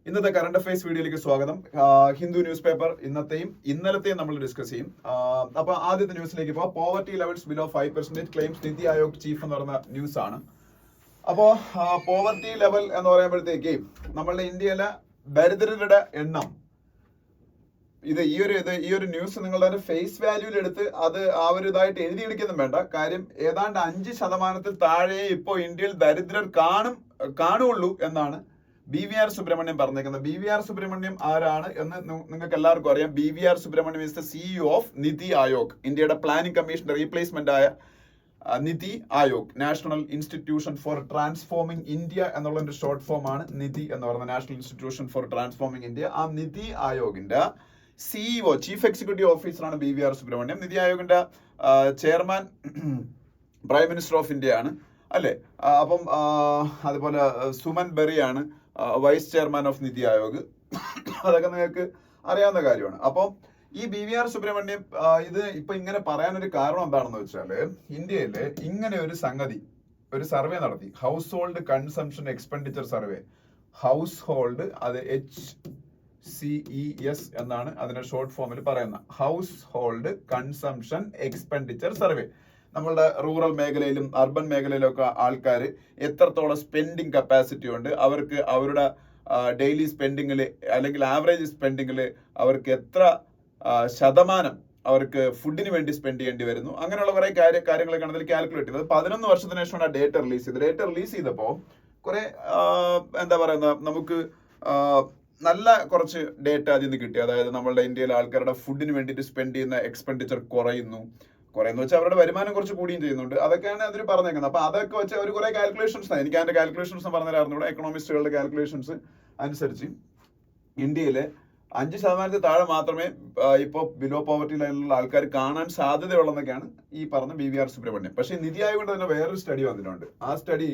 ഇന്നത്തെ current affairs വീഡിയോയിലേക്ക് സ്വാഗതം. ഹിന്ദു ന്യൂസ് പേപ്പർ ഇന്നത്തെയും ഇന്നലത്തെയും നമ്മൾ ഡിസ്കസ് ചെയ്യും. അപ്പൊ ആദ്യത്തെ ന്യൂസിലേക്ക് ഇപ്പോൾ poverty levels below 5% claims NITI Aayog chief എന്ന് പറയുന്ന ന്യൂസ് ആണ്. അപ്പോൾ പോവർട്ടി ലെവൽ എന്ന് പറയുമ്പോഴത്തേക്ക് നമ്മളുടെ ഇന്ത്യയിലെ ദരിദ്രരുടെ എണ്ണം ഈ ഒരു ന്യൂസ് നിങ്ങളുടെ ഫേസ് വാല്യൂവിൽ എടുത്ത് അത് ആ ഒരു ഇതായിട്ട് എഴുതിയെടുക്കൊന്നും വേണ്ട. കാര്യം ഏതാണ്ട് 5% താഴെ ഇപ്പോൾ ഇന്ത്യയിൽ ദരിദ്രർ കാണുള്ളൂ എന്നാണ് BVR സുബ്രഹ്മണ്യം പറഞ്ഞേക്കുന്നത്. BVR സുബ്രഹ്മണ്യം ആരാണ് എന്ന് നിങ്ങൾക്ക് എല്ലാവർക്കും അറിയാം. BVR Subrahmanyam is the CEO of NITI Aayog, ഇന്ത്യയുടെ പ്ലാനിംഗ് കമ്മീഷന്റെ റീപ്ലേസ്മെന്റ് ആയ NITI Aayog, national institution for transforming India എന്നുള്ള ഒരു ഷോർട്ട് ഫോം ആണ് നിതി എന്ന് പറയുന്നത്, national institution for transforming India. ആ നിതി ആയോഗിന്റെ CEO, ചീഫ് എക്സിക്യൂട്ടീവ് ഓഫീസറാണ് BVR സുബ്രഹ്മണ്യം. നിതി ആയോഗിന്റെ chairman prime minister of India ആണ് അല്ലേ. അപ്പം അതുപോലെ സുമൻ ബെറിയാണ് vice chairman of NITI Aayog. അതൊക്കെ നിങ്ങൾക്ക് അറിയാവുന്ന കാര്യമാണ്. അപ്പം ഈ BVR സുബ്രഹ്മണ്യം ഇത് ഇപ്പൊ ഇങ്ങനെ പറയാനൊരു കാരണം എന്താണെന്ന് വെച്ചാല്, ഇന്ത്യയില് ഇങ്ങനെ ഒരു സംഗതി, ഒരു സർവേ നടത്തി, house hold consumption expenditure survey. House hold, അത് HCES എന്നാണ് അതിന്റെ ഷോർട്ട് ഫോമിൽ പറയുന്നത്. House hold consumption expenditure survey. നമ്മളുടെ റൂറൽ മേഖലയിലും അർബൻ മേഖലയിലും ഒക്കെ ആൾക്കാർ എത്രത്തോളം സ്പെൻഡിങ് കപ്പാസിറ്റി ഉണ്ട്, അവർക്ക് അവരുടെ ഡെയിലി സ്പെൻഡിങ്ങിൽ അല്ലെങ്കിൽ ആവറേജ് സ്പെൻഡിങ്ങിൽ അവർക്ക് എത്ര ശതമാനം അവർക്ക് ഫുഡിന് വേണ്ടി സ്പെൻഡ് ചെയ്യേണ്ടി വരുന്നു, അങ്ങനെയുള്ള കുറെ കാര്യങ്ങളൊക്കെയാണ് അതിൽ കാൽക്കുലേറ്റ് ചെയ്തത്. 11 വർഷത്തിന് ശേഷമാണ് ഡേറ്റ റിലീസ് ചെയ്തത്. ഡേറ്റ റിലീസ് ചെയ്തപ്പോൾ കുറെ എന്താ പറയുന്ന നമുക്ക് നല്ല കുറച്ച് ഡേറ്റ അതിൽ നിന്ന് കിട്ടി. അതായത് നമ്മളുടെ ഇന്ത്യയിലെ ആൾക്കാരുടെ ഫുഡിന് വേണ്ടിയിട്ട് സ്പെൻഡ് ചെയ്യുന്ന എക്സ്പെൻഡിച്ചർ കുറയുന്നു വെച്ചാൽ അവരുടെ വരുമാനം കുറച്ച് കൂടുകയും ചെയ്യുന്നുണ്ട്. അതൊക്കെയാണ് അതിൽ പറഞ്ഞേക്കുന്നത്. അപ്പൊ അതൊക്കെ വെച്ച് അവർ കുറെ കാൽക്കുലേഷൻസ്, എനിക്ക് അതിന്റെ കാൽക്കുലേഷൻസ് പറഞ്ഞുതരാറുണ്ട്. എക്കണോമിസ്റ്റുകളുടെ കാൽക്കുലേഷൻസ് അനുസരിച്ച് ഇന്ത്യയിലെ 5% താഴെ മാത്രമേ ഇപ്പോൾ ബിലോ പോവർട്ടി ലൈനിലുള്ള ആൾക്കാർ കാണാൻ സാധ്യതയുള്ളതെന്നൊക്കെയാണ് ഈ പറഞ്ഞ BVR സുബ്രഹ്മണ്യം. പക്ഷേ നിതി ആയോഗ് തന്നെ വേറൊരു സ്റ്റഡി വന്നിട്ടുണ്ട്. ആ സ്റ്റഡി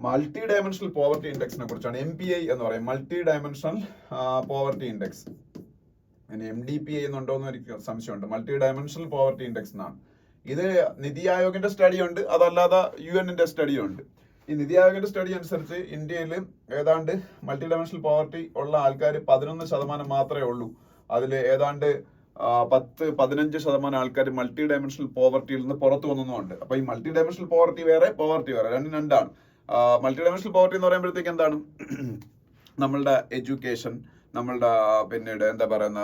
മൾട്ടി ഡയമെൻഷണൽ പോവർട്ടി ഇൻഡെക്സിനെ കുറിച്ചാണ്. MPI എന്ന് പറയും, multi dimensional poverty index. MDPI എന്നുണ്ടോ എന്ന് എനിക്ക് സംശയമുണ്ട്. മൾട്ടി ഡയമെൻഷണൽ പോവർട്ടി ഇൻഡെക്സ് എന്നാണ്. ഇത് നിതി ആയോഗിന്റെ സ്റ്റഡി ഉണ്ട്, അതല്ലാതെ UN-ന്റെ സ്റ്റഡിയും ഉണ്ട്. ഈ നിതി ആയോഗിന്റെ സ്റ്റഡി അനുസരിച്ച് ഇന്ത്യയിൽ ഏതാണ്ട് മൾട്ടി ഡയമെൻഷണൽ പോവർട്ടി ഉള്ള ആൾക്കാർ 11% മാത്രമേ ഉള്ളൂ. അതിൽ ഏതാണ്ട് 10-15% ആൾക്കാർ മൾട്ടി ഡയമെൻഷണൽ പോവർട്ടിയിൽ നിന്ന് പുറത്തു വന്നുണ്ട്. അപ്പൊ ഈ മൾട്ടി ഡയമെൻഷണൽ പോവർട്ടി വേറെ, പോവർട്ടി വേറെ, രണ്ടാണ്. മൾട്ടി ഡയമെൻഷണൽ പോവർട്ടി എന്ന് പറയുമ്പോഴത്തേക്ക് എന്താണ്, നമ്മളുടെ എഡ്യൂക്കേഷൻ, നമ്മളുടെ പിന്നീട് എന്താ പറയുന്ന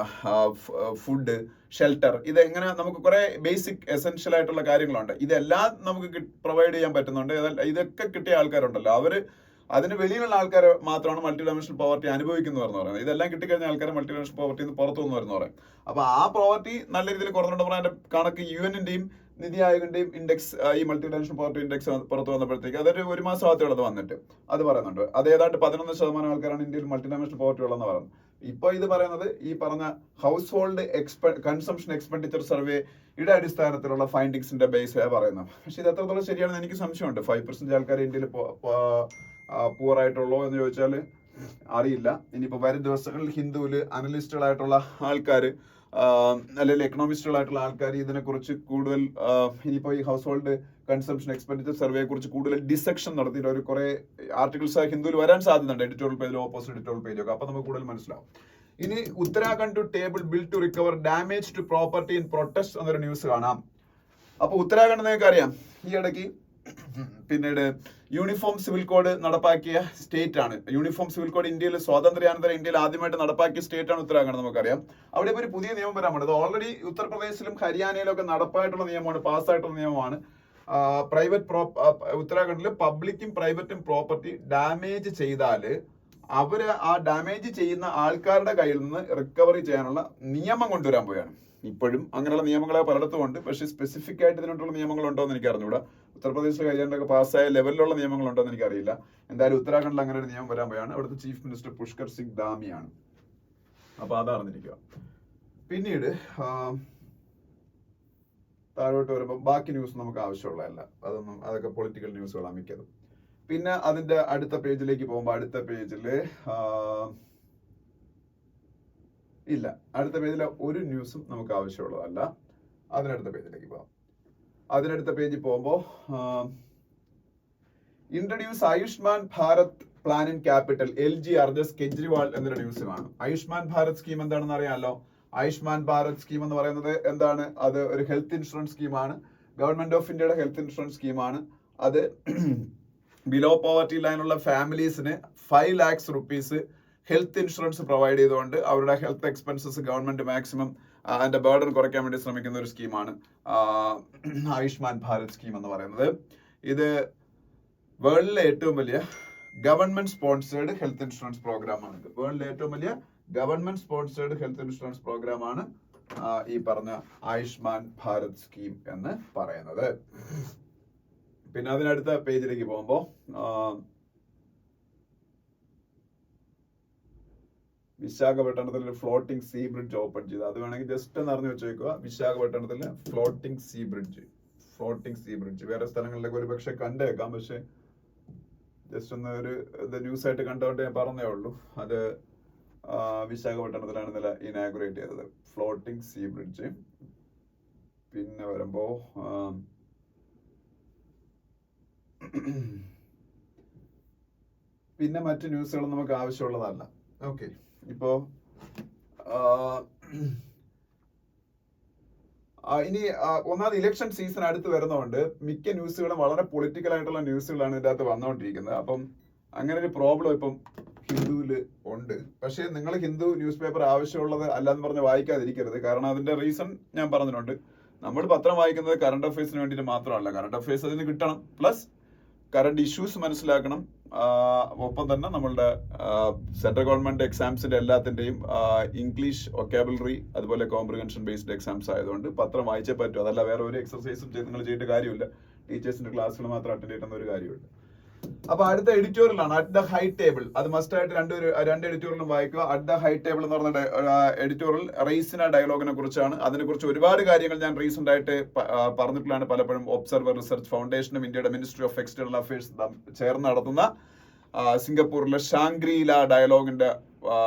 ഫുഡ്, ഷെൽട്ടർ, ഇതെങ്ങനെ നമുക്ക് കുറെ ബേസിക് എസെൻഷ്യൽ ആയിട്ടുള്ള കാര്യങ്ങളുണ്ട്. ഇതെല്ലാം നമുക്ക് പ്രൊവൈഡ് ചെയ്യാൻ പറ്റുന്നുണ്ട്. ഇതൊക്കെ കിട്ടിയ ആൾക്കാരുണ്ടല്ലോ, അവര് അതിന് വെളിയിലുള്ള ആൾക്കാർ മാത്രമാണ് മൾട്ടി ഡയമെൻഷണൽ പോവർട്ടി അനുഭവിക്കുന്നവരെന്ന് പറയുന്നത്. ഇതെല്ലാം കിട്ടിക്കഴിഞ്ഞ ആൾക്കാർ മൾട്ടി ഡയമെൻഷണൽ പോവർട്ടിന്ന് പുറത്തു വന്നവരെന്ന് പറയും. അപ്പൊ ആ പോവർട്ടി നല്ല രീതിയിൽ കുറഞ്ഞിട്ടുണ്ടെങ്കിൽ അതിന്റെ കണക്ക് UN-ന്റെയും നിതി ആയോഗിന്റെയും ഇൻഡെക്സ്, ഈ മൾട്ടി ഡയമെൻഷണൽ പോവർട്ടി ഇൻഡെക്സ് പുറത്തു വന്നപ്പോഴത്തേക്ക് അതൊരു 1 മാസം ആദ്യമുള്ളത് വന്നിട്ട് അത് പറയുന്നുണ്ട്. അത് ഏതാണ്ട് 11% ആൾക്കാരാണ് ഇന്ത്യയിൽ മൾട്ടി ഡയമെൻഷണൽ പോവർട്ടി ഉള്ളതെന്ന് പറയുന്നത്. ഇപ്പൊ ഇത് പറയുന്നത് ഈ പറഞ്ഞ ഹൗസ് ഹോൾഡ് കൺസംഷൻ എക്സ്പെൻഡിച്ചർ സർവേയുടെ അടിസ്ഥാനത്തിലുള്ള ഫൈൻഡിങ്സിന്റെ ബേസ് പറയുന്നത്. പക്ഷെ ഇത് എത്രത്തോളം ശരിയാണെന്ന് എനിക്ക് സംശയമുണ്ട്. 5% ആൾക്കാർ ഇന്ത്യയിൽ പൂർ ആയിട്ടുള്ളോ എന്ന് ചോദിച്ചാൽ അറിയില്ല. ഇനിയിപ്പോ വരും ദിവസങ്ങളിൽ ഹിന്ദുവില് അനലിസ്റ്റുകളായിട്ടുള്ള ആൾക്കാർ അല്ലെങ്കിൽ എക്കണോമിസ്റ്റുകളായിട്ടുള്ള ആൾക്കാർ ഇതിനെക്കുറിച്ച് കൂടുതൽ ഇനിയിപ്പോ ഈ ഹൗസ് ഹോൾഡ് കൺസംഷൻ എക്സ്പെൻഡിച്ചർ സർവേയെ കുറിച്ച് കൂടുതൽ ഡിസെക്ഷൻ നടത്തിയിട്ട് ഒരു കുറെ ആർട്ടിക്കിൾസ് ഹിന്ദുവിൽ വരാൻ സാധ്യതയുണ്ട്, എഡിറ്റോറിയൽ പേജിലും ഓപ്പോസിറ്റ് എഡിറ്റോറിയൽ പേജൊക്കെ. അപ്പൊ നമുക്ക് കൂടുതൽ മനസ്സിലാവും. ഇനി Uttarakhand to table bill to recover damage to property in protest എന്നൊരു ന്യൂസ് കാണാം. അപ്പൊ ഉത്തരാഖണ്ഡ് നിങ്ങൾക്ക് അറിയാം, ഈ ഇടയ്ക്ക് പിന്നീട് യൂണിഫോം സിവിൽ കോഡ് നടപ്പാക്കിയ സ്റ്റേറ്റ് ആണ്. യൂണിഫോം സിവിൽ കോഡ് ഇന്ത്യയിൽ സ്വാതന്ത്ര്യാനന്തര ഇന്ത്യയിൽ ആദ്യമായിട്ട് നടപ്പാക്കിയ സ്റ്റേറ്റ് ആണ് ഉത്തരാഖണ്ഡ്, നമുക്കറിയാം. അവിടെ ഇപ്പോൾ ഒരു പുതിയ നിയമം വരാൻ വേണ്ടത് ഓൾറെഡി ഉത്തർപ്രദേശിലും ഹരിയാനയിലും ഒക്കെ നടപ്പായിട്ടുള്ള നിയമമാണ്, പാസ്സായിട്ടുള്ള നിയമമാണ്. ഉത്തരാഖണ്ഡിൽ പബ്ലിക്കും പ്രൈവറ്റും പ്രോപ്പർട്ടി ഡാമേജ് ചെയ്താല് അവര് ആ ഡാമേജ് ചെയ്യുന്ന ആൾക്കാരുടെ കയ്യിൽ നിന്ന് റിക്കവറി ചെയ്യാനുള്ള നിയമം കൊണ്ടുവരാൻ പോയാണ്. ഇപ്പോഴും അങ്ങനെയുള്ള നിയമങ്ങളെ പലയിടത്തും ഉണ്ട്, പക്ഷെ സ്പെസിഫിക് ആയിട്ട് ഇതിനുള്ള നിയമങ്ങൾ ഉണ്ടോ എന്ന് എനിക്ക് അറിഞ്ഞൂടാ. ഉത്തർപ്രദേശിലെ ഹരിയാനയൊക്കെ പാസ്സായ ലെവലിലുള്ള നിയമങ്ങൾ ഉണ്ടോ എന്ന് എനിക്കറിയില്ല. എന്തായാലും ഉത്തരാഖണ്ഡിൽ അങ്ങനെ ഒരു നിയമം വരാൻ പോയാണ്. അവിടുത്തെ ചീഫ് മിനിസ്റ്റർ പുഷ്കർ സിംഗ് ധാമിയാണ്. അപ്പൊ അതറിഞ്ഞിരിക്കുക. പിന്നീട് താഴോട്ട് വരുമ്പോൾ ബാക്കി ന്യൂസ് നമുക്ക് ആവശ്യമുള്ളതല്ല, അതൊക്കെ പൊളിറ്റിക്കൽ ന്യൂസുകളാണ് മിക്കതും. പിന്നെ അതിന്റെ അടുത്ത പേജിലേക്ക് പോകുമ്പോൾ അടുത്ത പേജില് ഇല്ല, അടുത്ത പേജിലെ ഒരു ന്യൂസും നമുക്ക് ആവശ്യമുള്ളതല്ല. അതിനടുത്ത പേജിലേക്ക് പോകാം. അതിനടുത്ത പേജിൽ പോകുമ്പോൾ introduce Ayushman Bharat plan in capital LG urges Kejriwal എന്നൊരു ന്യൂസ് കാണും. ആയുഷ്മാൻ ഭാരത് സ്കീം എന്താണെന്ന് അറിയാമല്ലോ. ആയുഷ്മാൻ ഭാരത് സ്കീം എന്ന് പറയുന്നത് എന്താണ്? അത് ഒരു ഹെൽത്ത് ഇൻഷുറൻസ് സ്കീമാണ്. ഗവൺമെന്റ് ഓഫ് ഇന്ത്യയുടെ ഹെൽത്ത് ഇൻഷുറൻസ് സ്കീമാണ്. അത് ബിലോ പോവർട്ടി ലൈനുള്ള ഫാമിലീസിന് 5 lakhs rupees health insurance provide ചെയ്തുകൊണ്ട് അവരുടെ ഹെൽത്ത് എക്സ്പെൻസസ് ഗവൺമെന്റ് മാക്സിമം അതിന്റെ ബേർഡൻ കുറയ്ക്കാൻ വേണ്ടി ശ്രമിക്കുന്ന ഒരു സ്കീമാണ് ആയുഷ്മാൻ ഭാരത് സ്കീം എന്ന് പറയുന്നത്. ഇത് വേൾഡിലെ ഏറ്റവും വലിയ ഗവൺമെന്റ് സ്പോൺസേർഡ് ഹെൽത്ത് ഇൻഷുറൻസ് പ്രോഗ്രാമാണ്. വേൾഡിലെ ഏറ്റവും വലിയ ഗവൺമെന്റ് സ്പോൺസേർഡ് ഹെൽത്ത് ഇൻഷുറൻസ് പ്രോഗ്രാമാണ് ഈ പറഞ്ഞ ആയുഷ്മാൻ ഭാരത് സ്കീം എന്ന് പറയുന്നത്. പിന്നെ അതിനടുത്ത പേജിലേക്ക് പോകുമ്പോൾ വിശാഖപട്ടണത്തിൽ ഒരു ഫ്ലോട്ടിംഗ് സീ ബ്രിഡ്ജ് ഓപ്പൺ ചെയ്തു. അത് വേണമെങ്കിൽ ജസ്റ്റ് ഒന്ന് അറിഞ്ഞു വെച്ചേക്കുക. വിശാഖപട്ടണത്തിൽ ഫ്ലോട്ടിംഗ് സീ ബ്രിഡ്ജ് വേറെ സ്ഥലങ്ങളിലൊക്കെ ഒരു പക്ഷെ കണ്ടേക്കാം, പക്ഷെ ജസ്റ്റ് ഒന്ന് ഒരു ന്യൂസ് ആയിട്ട് കണ്ടുകൊണ്ട് ഞാൻ പറഞ്ഞേ ഉള്ളൂ. അത് വിശാഖപട്ടണത്തിലാണ് ഇന്നലെ ഇനാഗുറേറ്റ് ചെയ്തത് ഫ്ലോട്ടിംഗ് സീ ബ്രിഡ്ജ്. പിന്നെ വരുമ്പോ പിന്നെ മറ്റു ന്യൂസുകൾ നമുക്ക് ആവശ്യമുള്ളതല്ല. ഓക്കെ, ഇപ്പോ ഇനി ഒന്നാമത് ഇലക്ഷൻ സീസൺ അടുത്ത് വരുന്നതുകൊണ്ട് മിക്ക ന്യൂസുകളും വളരെ പൊളിറ്റിക്കൽ ആയിട്ടുള്ള ന്യൂസുകളാണ് ഇതിന്റെ അകത്ത് വന്നുകൊണ്ടിരിക്കുന്നത്. അപ്പം അങ്ങനെ ഒരു പ്രോബ്ലം ഇപ്പം ഹിന്ദുവില് ഉണ്ട്. പക്ഷേ നിങ്ങൾ ഹിന്ദു ന്യൂസ് പേപ്പർ ആവശ്യമുള്ളത് അല്ലാന്ന് പറഞ്ഞ് വായിക്കാതിരിക്കരുത്. കാരണം അതിന്റെ റീസൺ ഞാൻ പറഞ്ഞിട്ടുണ്ട്. നമ്മൾ പത്രം വായിക്കുന്നത് കറണ്ട് അഫയേഴ്സിന് വേണ്ടിയിട്ട് മാത്രമല്ല. കറണ്ട് അഫയേഴ്സ് അതിന് കിട്ടണം, പ്ലസ് കറണ്ട് ഇഷ്യൂസ് മനസ്സിലാക്കണം. ഒപ്പം തന്നെ നമ്മളുടെ സെൻട്രൽ ഗവൺമെന്റ് എക്സാംസിന്റെ എല്ലാത്തിന്റെയും ഇംഗ്ലീഷ് വൊക്കാബുലറി അതുപോലെ കോംപ്രിഹെൻഷൻ ബേസ്ഡ് എക്സാംസ് ആയതുകൊണ്ട് പത്രം വായിച്ചേ പറ്റും. അതല്ല വേറെ ഒരു എക്സർസൈസും നിങ്ങൾ ചെയ്യേണ്ട കാര്യമില്ല. ടീച്ചേഴ്സിന്റെ ക്ലാസ്സുകൾ മാത്രം അറ്റൻഡ് ചെയ്യുന്ന ഒരു കാര്യമില്ല. അപ്പൊ അടുത്ത എഡിറ്റോറിയലാണ് അറ്റ് ദ ഹൈ ടേബിൾ. അത് മസ്റ്റ് ആയിട്ട് രണ്ട് എഡിറ്റോറിയലും വായിക്കുക. അറ്റ് ദ ഹൈ ടേബിൾ എന്ന് പറഞ്ഞ എഡിറ്റോറിയൽ റെയ്സിന ഡയലോഗിനെ കുറിച്ചാണ്. അതിനെക്കുറിച്ച് ഒരുപാട് കാര്യങ്ങൾ ഞാൻ റീസെന്റ് ആയിട്ട് പറഞ്ഞിട്ടുള്ളതാണ് പലപ്പോഴും. ഒബ്സർവർ റിസർച്ച് ഫൗണ്ടേഷനും ഇന്ത്യയുടെ മിനിസ്ട്രി ഓഫ് എക്സ്റ്റേണൽ അഫയേഴ്സ് ചേർന്ന് നടത്തുന്ന സിംഗപ്പൂരിലെ ഷാങ്ക്രീല ഡയലോഗിന്റെ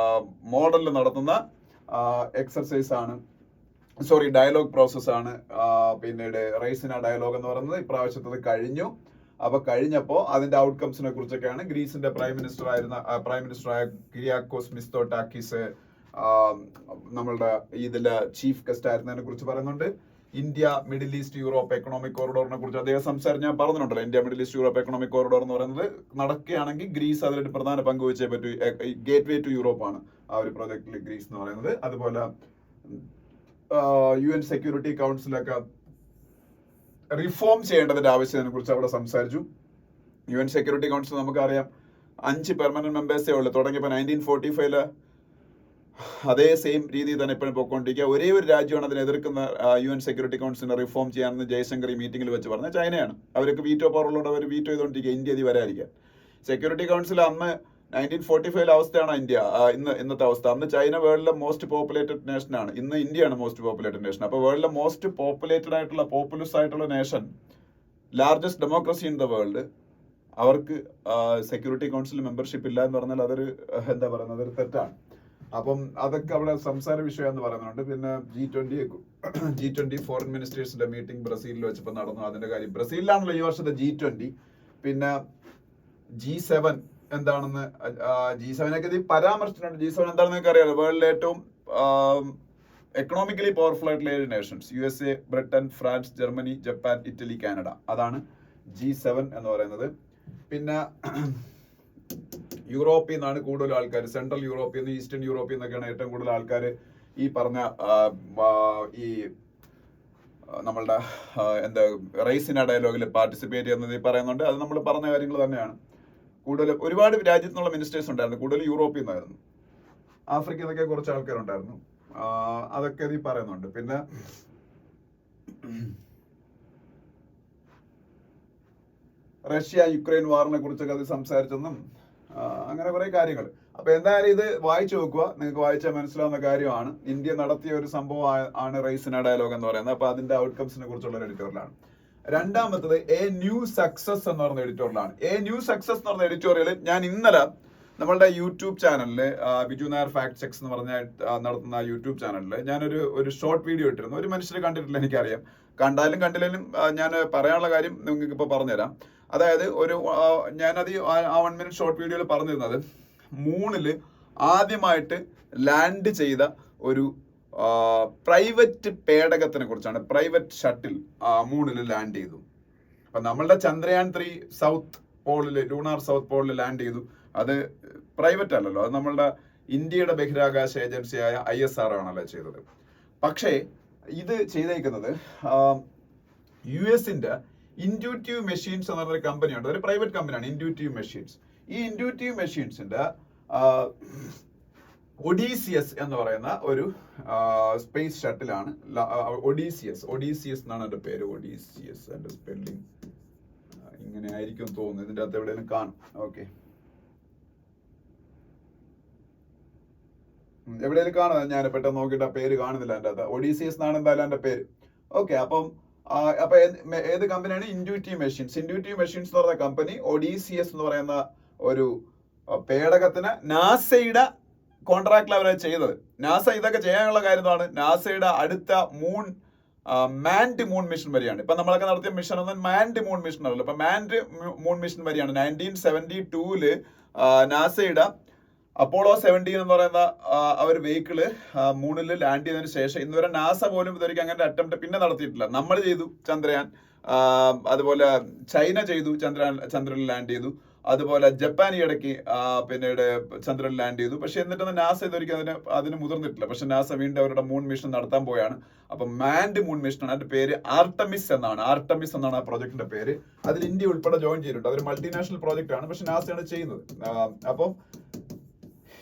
മോഡലിൽ നടത്തുന്ന എക്സർസൈസ് ആണ്, ഡയലോഗ് പ്രോസസ് ആണ്. പിന്നീട് റെയ്സിന ഡയലോഗ് എന്ന് പറയുന്നത് ഇപ്രാവശ്യത്തത് കഴിഞ്ഞു. അപ്പൊ കഴിഞ്ഞപ്പോ അതിന്റെ ഔട്ട്കംസിനെ കുറിച്ചൊക്കെയാണ് ഗ്രീസിന്റെ പ്രൈം മിനിസ്റ്ററായ കിരിയാക്കോസ് മിസ്തോട്ടാക്കിസ് നമ്മളുടെ ഇതിലെ ചീഫ് ഗസ്റ്റ് ആയിരുന്നതിനെ കുറിച്ച് പറയുന്നുണ്ട്. India Middle East Europe economic കോറിഡോറിനെ കുറിച്ച് അദ്ദേഹം സംസാരിച്ച് ഞാൻ പറഞ്ഞിട്ടുണ്ടല്ലോ. India Middle East Europe economic corridor എന്ന് പറയുന്നത് നടക്കുകയാണെങ്കിൽ ഗ്രീസ് അതിലൊരു പ്രധാന പങ്ക് വഹിച്ചേ പറ്റൂ. ഗേറ്റ് വേ ടു യൂറോപ്പ് ആണ് ആ ഒരു പ്രോജക്റ്റിൽ ഗ്രീസ് എന്ന് പറയുന്നത്. അതുപോലെ UN സെക്യൂരിറ്റി കൗൺസിലൊക്കെ റിഫോം ചെയ്യേണ്ടതിന്റെ ആവശ്യത്തിനെ കുറിച്ച് അവിടെ സംസാരിച്ചു. UN സെക്യൂരിറ്റി കൗൺസിൽ നമുക്കറിയാം 5 പെർമനന്റ് മെമ്പേഴ്സേ ഉള്ളൂ. തുടങ്ങിയപ്പോൾ 1945 അതേ സെയിം രീതിയിൽ തന്നെ ഇപ്പോഴും പോയിക്കൊണ്ടിരിക്കുക. ഒരേ ഒരു രാജ്യമാണ് അതിനെ എതിർക്കുന്ന UN സെക്യൂരിറ്റി കൗൺസിലിനെ റിഫോം ചെയ്യാമെന്ന് ജയശങ്കർ ഈ മീറ്റിംഗിൽ വെച്ച് പറഞ്ഞ ചൈനയാണ്. അവർക്ക് വീറ്റോ പവർ ഉള്ളതുകൊണ്ട് അവർ വീറ്റോ ചെയ്തുകൊണ്ടിരിക്കുക ഇന്ത്യ അതി വരാതിരിക്കാൻ. സെക്യൂരിറ്റി കൗൺസിൽ അന്ന് 1945 അവസ്ഥയാണ് ഇന്ത്യ ഇന്നത്തെ അവസ്ഥ. അന്ന് ചൈന വേൾഡിലെ മോസ്റ്റ് പോപ്പുലേറ്റഡ് നേഷൻ ആണ്. ഇന്ന് ഇന്ത്യയാണ് മോസ്റ്റ് പോപ്പുലേറ്റഡ് നേഷൻ. അപ്പോൾ വേൾഡിലെ മോസ്റ്റ് പോപ്പുലേറ്റഡ് ആയിട്ടുള്ള പോപ്പുലസ് ആയിട്ടുള്ള nation, largest democracy in the world, അവർക്ക് സെക്യൂരിറ്റി കൗൺസിൽ മെമ്പർഷിപ്പ് ഇല്ല എന്ന് പറഞ്ഞാൽ അതൊരു അതൊരു തെറ്റാണ്. അപ്പം അതൊക്കെ അവിടെ സംസാര വിഷയം എന്ന് പറയുന്നുണ്ട്. പിന്നെ G20 ഫോറിൻ മിനിസ്റ്റേഴ്സിന്റെ മീറ്റിംഗ് ബ്രസീലിൽ വെച്ചപ്പോൾ നടന്നു. അതിന്റെ കാര്യം ബ്രസീലിലാണല്ലോ ഈ വർഷത്തെ G20. പിന്നെ G7 എന്താണെന്ന് G7 പരാമർശിച്ചിട്ടുണ്ട്. G7 എന്താണെന്ന് നിങ്ങൾക്ക് അറിയാലോ. വേൾഡിലെ ഏറ്റവും എക്കണോമിക്കലി പവർഫുൾ ആയിട്ടുള്ള 7 Nations USA, Britain, France, Germany, Japan, Italy, Canada. അതാണ് G7 എന്ന് പറയുന്നത്. പിന്നെ യൂറോപ്പിൽ നിന്നാണ് കൂടുതൽ ആൾക്കാർ, സെൻട്രൽ യൂറോപ്പിൽ നിന്ന്, ഈസ്റ്റേൺ യൂറോപ്പിൽ നിന്നൊക്കെയാണ് ഏറ്റവും കൂടുതൽ ആൾക്കാർ ഈ പറഞ്ഞ ഈ നമ്മളുടെ റെയ്സിന ഡയലോഗിൽ പാർട്ടിസിപ്പേറ്റ് ചെയ്യുന്നത് ഈ പറയുന്നുണ്ട്. അത് നമ്മൾ പറഞ്ഞ കാര്യങ്ങൾ തന്നെയാണ്. കൂടുതൽ ഒരുപാട് രാജ്യത്തു നിന്നുള്ള മിനിസ്റ്റേഴ്സ് ഉണ്ടായിരുന്നു. കൂടുതൽ യൂറോപ്പിൽ നിന്നായിരുന്നു. ആഫ്രിക്കയിൽ നിന്നൊക്കെ കുറച്ച് ആൾക്കാരുണ്ടായിരുന്നു. അതൊക്കെ ഇത് പറയുന്നുണ്ട്. പിന്നെ റഷ്യ യുക്രൈൻ വാറിനെ കുറിച്ചൊക്കെ അത് സംസാരിച്ചെന്നും അങ്ങനെ കുറെ കാര്യങ്ങൾ. അപ്പൊ എന്തായാലും ഇത് വായിച്ചു നോക്കുക, നിങ്ങൾക്ക് വായിച്ചാൽ മനസ്സിലാവുന്ന കാര്യമാണ്. ഇന്ത്യ നടത്തിയ ഒരു സംഭവം ആണ് റെയ്സിന ഡയലോഗ് എന്ന് പറയുന്നത്. അപ്പൊ അതിന്റെ ഔട്ട്കംസിനെ കുറിച്ചുള്ള ഒരു എഡിറ്റോറിയലാണ്. രണ്ടാമത്തത് എ ന്യൂ സക്സസ് എന്ന് പറയുന്ന എഡിറ്റോറിയലാണ്. എ ന്യൂ സക്സസ് എന്ന് പറഞ്ഞ എഡിറ്റോറിയൽ ഞാൻ ഇന്നലെ നമ്മളുടെ യൂട്യൂബ് ചാനലില് ബിജു നായർ ഫാക്ട് ചെക്സ് എന്ന് പറഞ്ഞ നടത്തുന്ന യൂട്യൂബ് ചാനലില് ഞാനൊരു ഷോർട്ട് വീഡിയോ ഇട്ടിരുന്നു. ഒരു മനുഷ്യരെ കണ്ടിട്ടില്ല, എനിക്കറിയാം. കണ്ടാലും കണ്ടില്ലെങ്കിലും ഞാൻ പറയാനുള്ള കാര്യം നിങ്ങൾക്ക് ഇപ്പോൾ പറഞ്ഞുതരാം. അതായത് ഞാനത് ആ 1 മിനിറ്റ് ഷോർട്ട് വീഡിയോയിൽ പറഞ്ഞിരുന്നത് മൂണില് ആദ്യമായിട്ട് ലാൻഡ് ചെയ്ത ഒരു പ്രൈവറ്റ് പേടകത്തിനെ കുറിച്ചാണ്. പ്രൈവറ്റ് ഷട്ടിൽ മൂണിൽ ലാൻഡ് ചെയ്തു. അപ്പൊ നമ്മളുടെ ചന്ദ്രയാൻ 3 സൗത്ത് പോളില്, ലൂണാർ സൗത്ത് പോളിൽ ലാൻഡ് ചെയ്തു. അത് പ്രൈവറ്റ് അല്ലല്ലോ, അത് നമ്മളുടെ ഇന്ത്യയുടെ ബഹിരാകാശ ഏജൻസിയായ ISRO ആണല്ലോ ചെയ്തത്. പക്ഷേ ഇത് ചെയ്തേക്കുന്നത് US-ന്റെ ഇൻഡ്യൂറ്റീവ് മെഷീൻസ് എന്ന് പറഞ്ഞൊരു കമ്പനിയുണ്ട്. ഒരു പ്രൈവറ്റ് കമ്പനിയാണ് ഇൻഡ്യൂറ്റീവ് മെഷീൻസ്. ഈ ഇൻഡ്യൂറ്റീവ് മെഷീൻസിന്റെ ഒഡീസിയസ് എന്ന് പറയുന്ന ഒരു സ്പേസ് ഷട്ടിലാണ്. ഒഡീസിയസ് എന്നാണ് എൻ്റെ പേര്. ഒഡീസിയസ് എൻ്റെ സ്പെല്ലിംഗ് ഇങ്ങനെ ആയിരിക്കും തോന്നുന്നു. ഇതിൻ്റെ അകത്ത് എവിടെയെങ്കിലും കാണും. ഓക്കെ, എവിടെയെങ്കിലും കാണും. ഞാൻ പെട്ടെന്ന് നോക്കിയിട്ട് ആ പേര് കാണുന്നില്ല എൻ്റെ അകത്ത്. ഒഡീസിയസ് എന്നാണ് എന്തായാലും എൻ്റെ പേര്. ഓക്കെ, അപ്പൊ ഏത് കമ്പനിയാണ്? Intuitive machines. ഇൻഡ്യൂറ്റീവ് മെഷീൻസ് എന്ന് പറയുന്ന കമ്പനി ഒഡീസിയസ് എന്ന് പറയുന്ന ഒരു പേടകത്തിന് നാസയുടെ കോൺട്രാക്റ്റിൽ അവരെ ചെയ്തത്. നാസ ഇതൊക്കെ ചെയ്യാനുള്ള കാര്യം എന്താണ്? നാസയുടെ അടുത്ത മാൻഡ് മൂൺ മിഷൻ വരെയാണ്. ഇപ്പൊ നമ്മളൊക്കെ നടത്തിയ മിഷൻ ഒന്നും മാൻഡ് മൂൺ മിഷൻ ആണല്ലോ. ഇപ്പൊ മാൻഡ് മൂൺ മിഷൻ വരെയാണ്. 1972 നാസയുടെ അപ്പോളോ 17 എന്ന് പറയുന്ന ഒരു വെഹിക്കിള് മൂണിൽ ലാൻഡ് ചെയ്തതിനു ശേഷം ഇന്നുവരെ നാസ പോലും ഇതൊരിക്കലും അങ്ങനെ അറ്റംപ്റ്റ് പിന്നെ നടത്തിയിട്ടില്ല. നമ്മൾ ചെയ്തു ചന്ദ്രയാൻ, അതുപോലെ ചൈന ചെയ്തു ചന്ദ്രനിൽ ലാൻഡ് ചെയ്തു, അതുപോലെ ജപ്പാൻ ഈ ഇടയ്ക്ക് പിന്നീട് ചന്ദ്രനിൽ ലാൻഡ് ചെയ്തു. പക്ഷെ എന്നിട്ടൊന്നും നാസ ഇതൊരിക്കലും അതിന് മുതിർന്നിട്ടില്ല. പക്ഷെ നാസ വീണ്ടും അവരുടെ മൂൺ മിഷൻ നടത്താൻ പോയാണ്. അപ്പൊ മാൻഡ് മൂൺ മിഷനാണ്. അതിന്റെ പേര് ആർട്ടമിസ് എന്നാണ് ആ പ്രോജക്ടിന്റെ പേര്. അതിൽ ഇന്ത്യ ഉൾപ്പെടെ ജോയിൻ ചെയ്തിട്ടുണ്ട്. അതൊരു മൾട്ടിനാഷണൽ പ്രോജക്റ്റ് ആണ്, പക്ഷെ നാസയാണ് ചെയ്യുന്നത്. അപ്പം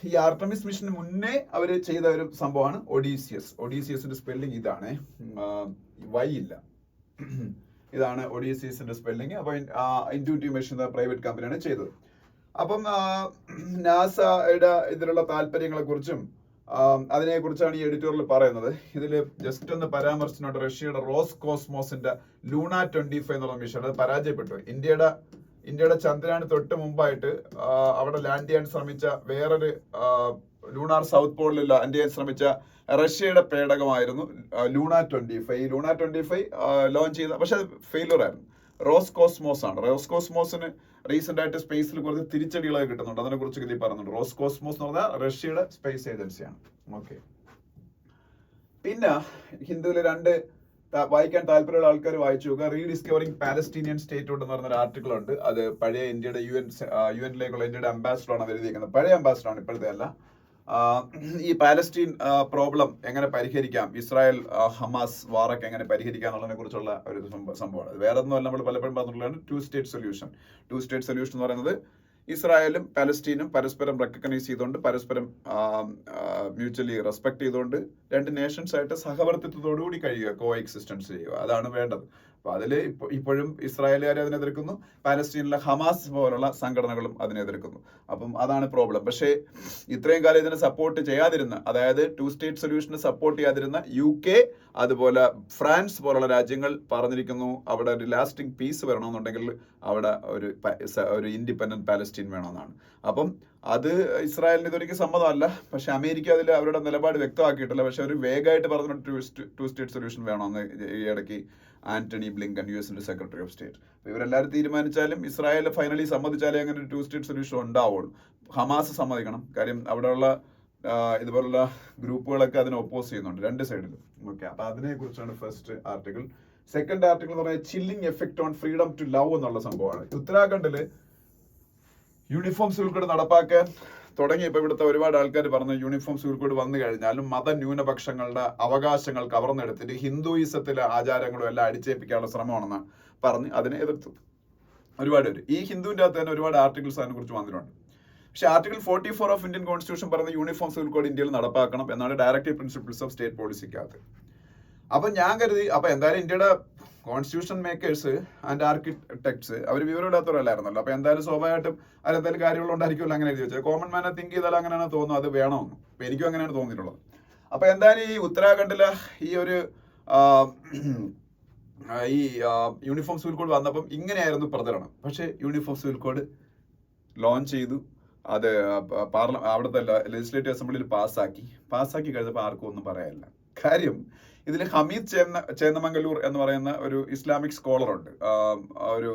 ഈ ആർട്ടമിസ് മിഷന് മുന്നേ അവർ ചെയ്ത ഒരു സംഭവമാണ് ഒഡീസിയസ്. ഒഡീസിയസിന്റെ സ്പെല്ലിംഗ് ഇതാണ്, വൈ ഇല്ല, ഇതാണ് ഒഡീസിയസിന്റെ സ്പെല്ലിംഗ്. അപ്പൊ ഇൻഡ്യൂറ്റീവ് മെഷീൻ പ്രൈവറ്റ് കമ്പനിയാണ് ചെയ്തത്. അപ്പം നാസയുടെ ഇതിലുള്ള താല്പര്യങ്ങളെ കുറിച്ചും അതിനെക്കുറിച്ചാണ് ഈ എഡിറ്റോറിയൽ പറയുന്നത്. ഇതിൽ ജസ്റ്റ് ഒന്ന് പരാമർശിച്ചിട്ടുണ്ട്. റഷ്യയുടെ റോസ്കോസ്മോസിന്റെ ലൂണ 25 എന്നുള്ള മിഷൻ അത് പരാജയപ്പെട്ടു. ഇന്ത്യയുടെ ചന്ദ്രയാൻ തൊട്ട് മുമ്പായിട്ട് അവിടെ ലാൻഡ് ചെയ്യാൻ ശ്രമിച്ച വേറൊരു ലൂണാർ സൗത്ത് പോളിൽ ലാൻഡ് ചെയ്യാൻ ശ്രമിച്ച റഷ്യയുടെ പേടകമായിരുന്നു ലൂണ 25. ഈ ലൂണ 25 ലോഞ്ച് ചെയ്ത, പക്ഷെ അത് ഫെയിലർ ആയിരുന്നു. റോസ്കോസ്മോസ് ആണ്. റോസ്കോസ്മോസിന് റീസെന്റ് ആയിട്ട് സ്പേസിൽ കുറച്ച് തിരിച്ചടികളൊക്കെ കിട്ടുന്നുണ്ട്. അതിനെ കുറിച്ച് ഇതിൽ പറയുന്നുണ്ട്. റോസ്കോസ്മോസ് എന്ന് പറഞ്ഞാൽ റഷ്യയുടെ സ്പേസ് ഏജൻസിയാണ്. ഓക്കെ, പിന്നെ ഹിന്ദുവിൽ വായിക്കാൻ താല്പര്യമുള്ള ആൾക്കാർ വായിച്ചു നോക്കുക. റീഡിസ്കവറിംഗ് പാലസ്റ്റീനിയൻ സ്റ്റേറ്റ് എന്ന് പറഞ്ഞൊരു ആർട്ടിക്കിൾ ഉണ്ട്. അത് പഴയ ഇന്ത്യയുടെ യുഎനിലേക്കുള്ള ഇന്ത്യയുടെ അംബാസിഡർ ആണ് എഴുതിയിരിക്കുന്നത്. പഴയ അംബാസിഡർ ആണ്, ഇപ്പോഴത്തെ അല്ല. ഈ പാലസ്റ്റീൻ പ്രോബ്ലം എങ്ങനെ പരിഹരിക്കാം, ഇസ്രായേൽ ഹമാസ് വാറൊക്കെ എങ്ങനെ പരിഹരിക്കാം എന്നുള്ളതിനെ കുറിച്ചുള്ള ഒരു സംഭവമാണ്. അത് വേറെ ഒന്നുമല്ല, നമ്മൾ പലപ്പോഴും പറഞ്ഞിട്ടുള്ളതാണ് 2 സ്റ്റേറ്റ് സൊല്യൂഷൻ. 2 സ്റ്റേറ്റ് സൊല്യൂഷൻ എന്ന് പറയുന്നത് ഇസ്രായേലും പലസ്റ്റീനും പരസ്പരം റെക്കഗ്നൈസ് ചെയ്തുകൊണ്ട്, പരസ്പരം മ്യൂച്വലി റെസ്പെക്ട് ചെയ്തുകൊണ്ട് 2 നേഷൻസ് ആയിട്ട് സഹവർത്തിത്വത്തോടുകൂടി കഴിയുക, കോ എക്സിസ്റ്റൻസ് ചെയ്യുക. അതാണ് വേണ്ടത്. അപ്പൊ അതിൽ ഇപ്പോഴും ഇസ്രായേലുകാർ അതിനെ എതിർക്കുന്നു, പാലസ്റ്റീനിലെ ഹമാസ് പോലുള്ള സംഘടനകളും അതിനെ എതിർക്കുന്നു. അപ്പം അതാണ് പ്രോബ്ലം. പക്ഷേ ഇത്രയും കാലം ഇതിനെ സപ്പോർട്ട് ചെയ്യാതിരുന്ന, അതായത് 2 സ്റ്റേറ്റ് സൊല്യൂഷനെ സപ്പോർട്ട് ചെയ്യാതിരുന്ന UK, അതുപോലെ ഫ്രാൻസ് പോലുള്ള രാജ്യങ്ങൾ പറഞ്ഞിരിക്കുന്നു അവിടെ ഒരു ലാസ്റ്റിംഗ് പീസ് വരണമെന്നുണ്ടെങ്കിൽ അവിടെ ഒരു ഇൻഡിപെൻഡന്റ് പാലസ്റ്റീൻ വേണമെന്നാണ്. അപ്പം അത് ഇസ്രായേലിന് ഇതൊരിക്കലും സമ്മതമല്ല. പക്ഷെ അമേരിക്ക അതിൽ അവരുടെ നിലപാട് വ്യക്തമാക്കിയിട്ടില്ല. പക്ഷെ അവർ വേഗമായിട്ട് പറഞ്ഞിട്ട് 2 സ്റ്റേറ്റ് സൊല്യൂഷൻ വേണമെന്ന് ഈ ഇടയ്ക്ക് ആന്റണി ബ്ലിങ്കൻ, US-ന്റെ സെക്രട്ടറി ഓഫ് സ്റ്റേറ്റ്. അപ്പോൾ ഇവരെല്ലാവരും തീരുമാനിച്ചാലും ഇസ്രായേൽ ഫൈനലി സമ്മതിച്ചാലേ അങ്ങനെ ഒരു 2 സ്റ്റേറ്റ് സൊല്യൂഷൻ ഉണ്ടാവുള്ളൂ. ഹമാസ് സമ്മതിക്കണം. കാര്യം അവിടെയുള്ള ഇതുപോലുള്ള ഗ്രൂപ്പുകളൊക്കെ അതിനെ ഒപ്പോസ് ചെയ്യുന്നുണ്ട് 2 സൈഡിലും. ഓക്കെ, അപ്പൊ അതിനെ കുറിച്ചാണ് ഫസ്റ്റ് ആർട്ടിക്കിൾ. സെക്കൻഡ് ആർട്ടിക്കിൾ എന്ന് പറയുന്നത് chilling effect on freedom to love എന്നുള്ള സംഭവമാണ്. ഉത്തരാഖണ്ഡില് യൂണിഫോം സിവിൽ കോഡ് നടപ്പാക്കാൻ തുടങ്ങിയപ്പോൾ ഇവിടുത്തെ ഒരുപാട് ആൾക്കാർ പറഞ്ഞു യൂണിഫോം സിവിൽ കോഡ് വന്നു കഴിഞ്ഞാലും മതന്യൂനപക്ഷങ്ങളുടെ അവകാശങ്ങൾ കവർന്നെടുത്തിട്ട് ഹിന്ദുയിസത്തിലെ ആചാരങ്ങളും എല്ലാം അടിച്ചേൽപ്പിക്കാനുള്ള ശ്രമമാണെന്ന് പറഞ്ഞ് അതിനെ എതിർത്തു ഒരുപാട് പേര്. ഈ ഹിന്ദുവിന്റെ അകത്ത് തന്നെ ഒരുപാട് ആർട്ടിക്കിൾസ് അതിനെ കുറിച്ച് വന്നിട്ടുണ്ട്. പക്ഷെ ആർട്ടിക്കിൾ 44 ഓഫ് ഇന്ത്യൻ കോൺസ്റ്റിറ്റ്യൂഷൻ പറഞ്ഞ യൂണിഫോം സിവിൽ കോഡ് ഇന്ത്യയിൽ നടപ്പാക്കണം എന്നാണ് ഡയറക്റ്റീവ് പ്രിൻസിപ്പിൾസ് ഓഫ് സ്റ്റേറ്റ് പോളിസിക്കകത്ത്. അപ്പൊ ഞാൻ കരുതി, അപ്പൊ എന്തായാലും ഇന്ത്യയുടെ കോൺസ്റ്റിറ്റ്യൂഷൻ മേക്കേഴ്സ് ആൻഡ് ആർക്കിടെക്ട്സ് അവർ വിവരമില്ലാത്തവരല്ലായിരുന്നല്ലോ. അപ്പൊ എന്തായാലും സ്വാഭാവികമായിട്ടും അതിലെന്തായാലും കാര്യങ്ങളുണ്ടായിരിക്കുമല്ലോ. അങ്ങനെ എഴുതി വെച്ചത് കോമൺ മാനെ തിങ്ക് ചെയ്താൽ അങ്ങനെയാണ് തോന്നുന്നത്, അത് വേണമെന്ന്. അപ്പൊ എനിക്കും അങ്ങനെയാണ് തോന്നിയിട്ടുള്ളത്. അപ്പൊ എന്തായാലും ഈ ഉത്തരാഖണ്ഡിലെ ഈ ഒരു യൂണിഫോം സിവിൽ കോഡ് വന്നപ്പം ഇങ്ങനെയായിരുന്നു പ്രചരണം. പക്ഷെ യൂണിഫോം സിവിൽ കോഡ് ലോഞ്ച് ചെയ്തു. അത് അവിടുത്തെ ലെജിസ്ലേറ്റീവ് അസംബ്ലിയിൽ പാസ്സാക്കി കഴിഞ്ഞപ്പോൾ ആർക്കും ഒന്നും പറയാനില്ല. കാര്യം ഇതിൽ ഹമീദ് ചേന്നമംഗലൂർ എന്ന് പറയുന്ന ഒരു ഇസ്ലാമിക് സ്കോളർ ഉണ്ട്. ഒരു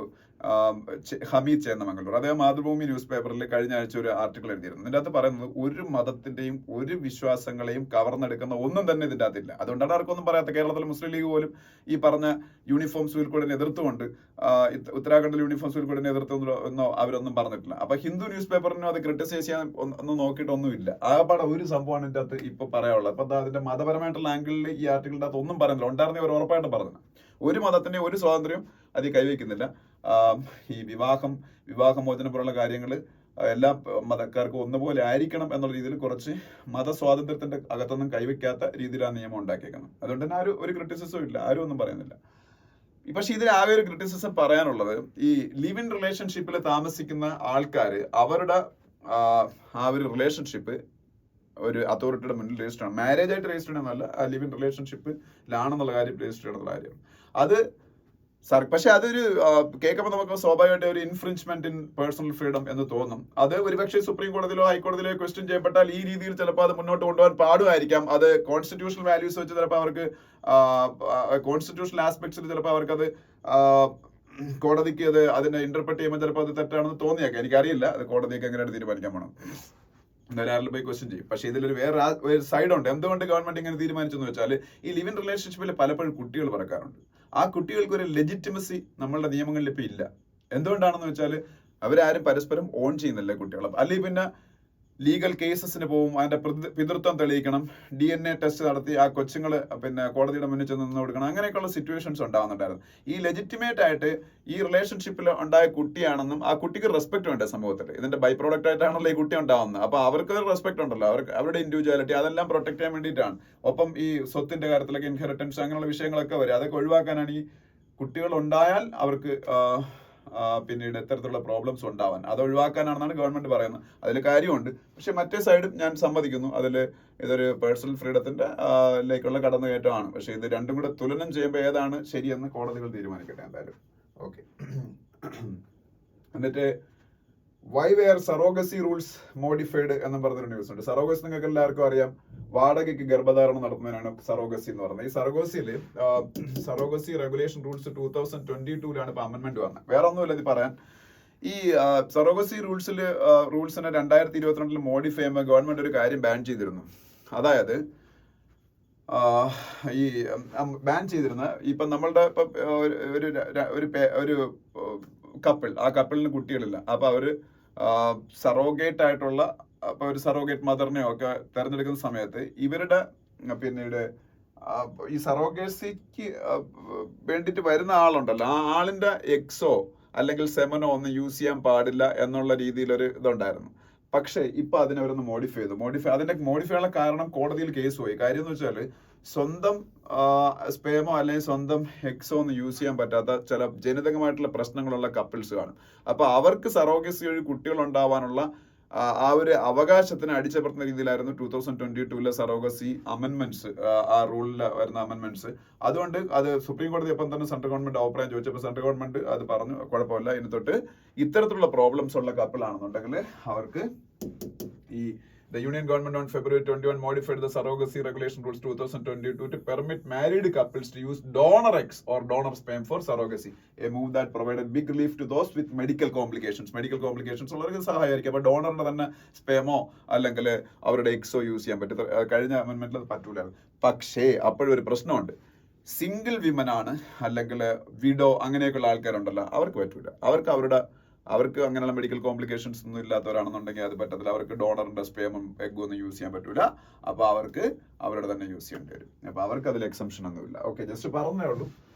ഹമീദ് ചേന്നമംഗലൂർ, അദ്ദേഹം മാതൃഭൂമി ന്യൂസ് പേപ്പറിൽ കഴിഞ്ഞ ആഴ്ച ഒരു ആർട്ടിക്കിൾ എഴുതിയിരുന്നു. ഇതിൻ്റെ അകത്ത് പറയുന്നത് ഒരു മതത്തിന്റെയും ഒരു വിശ്വാസങ്ങളെയും കവർന്നെടുക്കുന്ന ഒന്നും തന്നെ ഇതിൻ്റെ അകത്തില്ല. അതുകൊണ്ടാണ് ആർക്കൊന്നും പറയാത്ത. കേരളത്തിലെ മുസ്ലിം ലീഗ് പോലും ഈ പറഞ്ഞ യൂണിഫോം സിവിൽ കോഡിനെ എതിർത്തുകൊണ്ട് ഉത്തരാഖണ്ഡിൽ യൂണിഫോം സിവിൽ കോഡിനെ എതിർത്തുന്നോ അവരൊന്നും പറഞ്ഞിട്ടില്ല. അപ്പൊ ഹിന്ദു ന്യൂസ് പേപ്പറിനും അത് ക്രിട്ടിസൈസ് ചെയ്യാൻ ഒന്നും നോക്കിയിട്ടൊന്നുമില്ല. ആകെപ്പാടെ ഒരു സംഭവമാണ് ഇതിൻ്റെ അകത്ത് ഇപ്പൊ പറയാനുള്ളത്. അപ്പൊ അതിന്റെ മതപരമായിട്ടുള്ള ആംഗിളിൽ ഈ ആർട്ടിക്കിളിന്റെ അകത്ത് ഒന്നും പറയുന്നില്ല. ഉണ്ടായിരുന്ന അവർ ഉറപ്പായിട്ട് പറഞ്ഞു. ഒരു മതത്തിന്റെ ഒരു സ്വാതന്ത്ര്യം അത് കൈവയ്ക്കുന്നില്ല. ഈ വിവാഹമോചനം പോലുള്ള കാര്യങ്ങൾ എല്ലാ മതക്കാർക്കും ഒന്നുപോലെ ആയിരിക്കണം എന്നുള്ള രീതിയിൽ കുറച്ച് മതസ്വാതന്ത്ര്യത്തിന്റെ അകത്തൊന്നും കൈവയ്ക്കാത്ത രീതിയിലാണ് നിയമം ഉണ്ടാക്കിയേക്കുന്നത്. അതുകൊണ്ട് തന്നെ ഒരു ക്രിറ്റിസിസവും ഇല്ല, ആരും ഒന്നും പറയുന്നില്ല. പക്ഷെ ഇതിൽ ആകെ ഒരു ക്രിറ്റിസിസം പറയാനുള്ളത്, ഈ ലിവ് ഇൻ റിലേഷൻഷിപ്പിൽ താമസിക്കുന്ന ആൾക്കാർ അവരുടെ ആ ഒരു റിലേഷൻഷിപ്പ് ഒരു അതോറിറ്റിയുടെ മുന്നിൽ രജിസ്റ്റർ ആണ്. മാരേജ് ആയിട്ട് രജിസ്റ്റർ ചെയ്യണമെന്നല്ല, ആ ലിവ് ഇൻ റിലേഷൻഷിപ്പിലാണെന്നുള്ള കാര്യം രജിസ്റ്റർ ചെയ്യണമെന്നുള്ള കാര്യം. അത് പക്ഷെ അതൊരു കേൾക്കുമ്പോൾ നമുക്ക് സ്വാഭാവികമായിട്ട് ഒരു ഇൻഫ്രിഞ്ച്മെന്റ് ഇൻ പേഴ്സണൽ ഫ്രീഡം എന്ന് തോന്നും. അത് ഒരുപക്ഷെ സുപ്രീം കോടതിയിലോ ഹൈക്കോടതിയിലോ ക്വസ്റ്റ്യൻ ചെയ്യപ്പെട്ടാൽ ഈ രീതിയിൽ ചിലപ്പോൾ അത് മുന്നോട്ട് കൊണ്ടുപോകാൻ പാടുമായിരിക്കാം. അത് കോൺസ്റ്റിറ്റ്യൂഷണൽ വാല്യൂസ് വെച്ച് ചിലപ്പോൾ അവർക്ക് കോൺസ്റ്റിറ്റ്യൂഷണൽ ആസ്പെക്ട്സിൽ ചിലപ്പോൾ അവർക്കത് കോടതിക്ക് അത് അതിനെ ഇന്റർപ്രറ്റ് ചെയ്യുമ്പോൾ ചിലപ്പോൾ അത് തെറ്റാണെന്ന് തോന്നിയേക്കാം. എനിക്കറിയില്ല, അത് കോടതിയൊക്കെ എങ്ങനെയാണ് തീരുമാനിക്കാൻ പോകണം, ഒരാളിൽ പോയി ക്വസ്റ്റ്യൻ ചെയ്യും. പക്ഷേ ഇതിലൊരു ഒരു സൈഡുണ്ട്. എന്തുകൊണ്ട് ഗവൺമെന്റ് ഇങ്ങനെ തീരുമാനിച്ചെന്ന് വെച്ചാൽ, ഈ ലിവ് ഇൻ റിലേഷൻഷിപ്പിൽ പലപ്പോഴും കുട്ടികൾ പറക്കാറുണ്ട്. ആ കുട്ടികൾക്ക് ഒരു ലെജിറ്റിമസി നമ്മളുടെ നിയമങ്ങളിൽ ഇപ്പം ഇല്ല. എന്തുകൊണ്ടാണെന്ന് വെച്ചാൽ അവരാരും പരസ്പരം ഓൺ ചെയ്യുന്നില്ല കുട്ടികൾ. അല്ലെങ്കിൽ പിന്നെ ലീഗൽ കേസസിന് പോവും, അതിന്റെ പിതൃത്വം തെളിയിക്കണം, DNA ടെസ്റ്റ് നടത്തി ആ കൊച്ചുങ്ങൾ പിന്നെ കോടതിയുടെ മുന്നിൽ ചെന്ന് നിന്ന് കൊടുക്കണം. അങ്ങനെയൊക്കെയുള്ള സിറ്റുവേഷൻസ് ഉണ്ടാകുന്നുണ്ടായിരുന്നു. ഈ ലെജിറ്റിമേറ്റ് ആയിട്ട് ഈ റിലേഷൻഷിപ്പിൽ ഉണ്ടായ കുട്ടിയാണെന്നും ആ കുട്ടിക്ക് റെസ്പെക്ട് ഉണ്ട് സമൂഹത്തിൽ. ഇതിന്റെ ബൈ പ്രോഡക്റ്റ് ആയിട്ടാണല്ലോ ഈ കുട്ടി ഉണ്ടാവുന്നത്. അപ്പൊ അവർക്ക് റെസ്പെക്ട് ഉണ്ടല്ലോ, അവരുടെ ഇൻഡിവിജ്വാലിറ്റി അതെല്ലാം പ്രൊട്ടക്ട് ചെയ്യാൻ വേണ്ടിയിട്ടാണ്. ഒപ്പം ഈ സ്വത്തിന്റെ കാര്യത്തിലൊക്കെ ഇൻഹെറിറ്റൻസ് അങ്ങനെയുള്ള വിഷയങ്ങളൊക്കെ വരും. അതൊക്കെ ഒഴിവാക്കാനാണ് ഈ കുട്ടികൾ ഉണ്ടായാൽ അവർക്ക് പിന്നീട് എത്തരത്തിലുള്ള പ്രോബ്ലംസ് ഉണ്ടാവാൻ, അത് ഒഴിവാക്കാനാണെന്നാണ് ഗവൺമെന്റ് പറയുന്നത്. അതിൽ കാര്യമുണ്ട്. പക്ഷെ മറ്റേ സൈഡും ഞാൻ സമ്മതിക്കുന്നു, അതിൽ ഇതൊരു പേഴ്സണൽ ഫ്രീഡത്തിന്റെ ലേക്കുള്ള കടന്നുകയറ്റമാണ്. പക്ഷെ ഇത് രണ്ടും കൂടെ തുലനം ചെയ്യുമ്പോൾ ഏതാണ് ശരിയെന്ന് കോടതികൾ തീരുമാനിക്കട്ടെ എന്തായാലും. ഓക്കെ. എന്നിട്ട് why were surrogacy rules modified എന്നും പറഞ്ഞൊരു ന്യൂസ് ഉണ്ട്. സറോഗസി നിങ്ങൾക്ക് എല്ലാവർക്കും അറിയാം, വാടകയ്ക്ക് ഗർഭധാരണം നടത്തുന്നതിനാണ് സറോഗസി എന്ന് പറയുന്നത്. ഈ സറോഗസി റെഗുലേഷൻ റൂൾസ് 2022 ഇപ്പൊ അമെന്റ്മെന്റ് വന്നത്. വേറെ ഒന്നുമില്ല ഇത് പറയാൻ. ഈ സറോഗസി റൂൾസിനെ 2022 മോഡിഫൈ ചെയ്യുമ്പോൾ ഗവൺമെന്റ് ഒരു കാര്യം ബാൻ ചെയ്തിരുന്നു. അതായത് ഈ ബാൻ ചെയ്തിരുന്ന ഇപ്പം നമ്മളുടെ ഇപ്പം ഒരു കപ്പിൾ, ആ കപ്പിളിന് കുട്ടികളില്ല. അപ്പൊ അവര് സറോഗേറ്റ് ആയിട്ടുള്ള ഒരു സറോഗേറ്റ് മദറിനെയോ ഒക്കെ തെരഞ്ഞെടുക്കുന്ന സമയത്ത് ഇവരുടെ പിന്നീട് ഈ സറോഗേസിക്ക് വേണ്ടിയിട്ട് വരുന്ന ആളുണ്ടല്ലോ, ആ ആളിന്റെ എക്സോ അല്ലെങ്കിൽ സെമനോ ഒന്നും യൂസ് ചെയ്യാൻ പാടില്ല എന്നുള്ള രീതിയിലൊരു ഇതുണ്ടായിരുന്നു. പക്ഷേ ഇപ്പൊ അതിനവരൊന്ന് മോഡിഫൈ ചെയ്തു. അതിന്റെ മോഡിഫൈ ചെയ്യാനുള്ള കാരണം കോടതിയിൽ കേസ് പോയി. കാര്യം എന്ന് വെച്ചാൽ സ്വന്തം സ്പേമോ അല്ലെങ്കിൽ സ്വന്തം എക്സോ ഒന്നും യൂസ് ചെയ്യാൻ പറ്റാത്ത ചില ജനിതകമായിട്ടുള്ള പ്രശ്നങ്ങളുള്ള കപ്പിൾസ് കാണും. അപ്പൊ അവർക്ക് സറോഗസി വഴി കുട്ടികൾ ഉണ്ടാവാനുള്ള ആ ഒരു അവകാശത്തിന് അടിച്ചമർത്തുന്ന രീതിയിലായിരുന്നു 2022 സറോഗസി അമെന്റ്മെന്റ്സ്, ആ റൂളിൽ വരുന്ന അമെന്റ്മെന്റ്സ്. അതുകൊണ്ട് അത് സുപ്രീം കോടതി അപ്പം തന്നെ സെൻട്രൽ ഗവൺമെന്റ് അഭിപ്രായം ചോദിച്ചപ്പോൾ സെൻട്രൽ ഗവൺമെന്റ് അത് പറഞ്ഞു, കുഴപ്പമില്ല, ഇനി തൊട്ട് ഇത്തരത്തിലുള്ള പ്രോബ്ലംസ് ഉള്ള കപ്പിളാണെന്നുണ്ടെങ്കിൽ അവർക്ക് ഈ The Union Government on February 21 modified the Surrogacy Regulation Rules 2022 to permit married couples to use donor eggs or donor sperm for surrogacy. A move that provided big relief to those with medical complications. Medical complications ഉള്ളവർക്ക് സഹായമായിരിക്കും. അപ്പോൾ ഡോണറിന്റെ തന്നെ സ്പേമോ അല്ലെങ്കിൽ അവരുടെ എക്സോ use ചെയ്യാൻ പറ്റും. കഴിഞ്ഞ അമെന്റ്മെന്റിൽ അത് പറ്റൂല. പക്ഷേ അപ്പോഴും ഒരു പ്രശ്നമുണ്ട്. സിംഗിൾ വിമൻ ആണ് അല്ലെങ്കിൽ വിഡോ അങ്ങനെയൊക്കെയുള്ള ആൾക്കാരുണ്ടല്ലോ, അവർക്ക് പറ്റൂല. അവർക്ക് അങ്ങനെയുള്ള മെഡിക്കൽ കോംപ്ലിക്കേഷൻസ് ഒന്നും ഇല്ലാത്തവരാണെന്നുണ്ടെങ്കിൽ അത് പറ്റത്തില്ല. അവർക്ക് ഡോണറിന്റെ സ്പേമും എഗ്ഗും ഒന്നും യൂസ് ചെയ്യാൻ പറ്റൂല. അപ്പൊ അവർക്ക് അവരുടെ തന്നെ യൂസ് ചെയ്യേണ്ടി വരും. അപ്പൊ അവർക്ക് അതിൽ എക്സംഷൻ ഒന്നുമില്ല. ഓക്കെ, ജസ്റ്റ് പറഞ്ഞേ ഉള്ളൂ,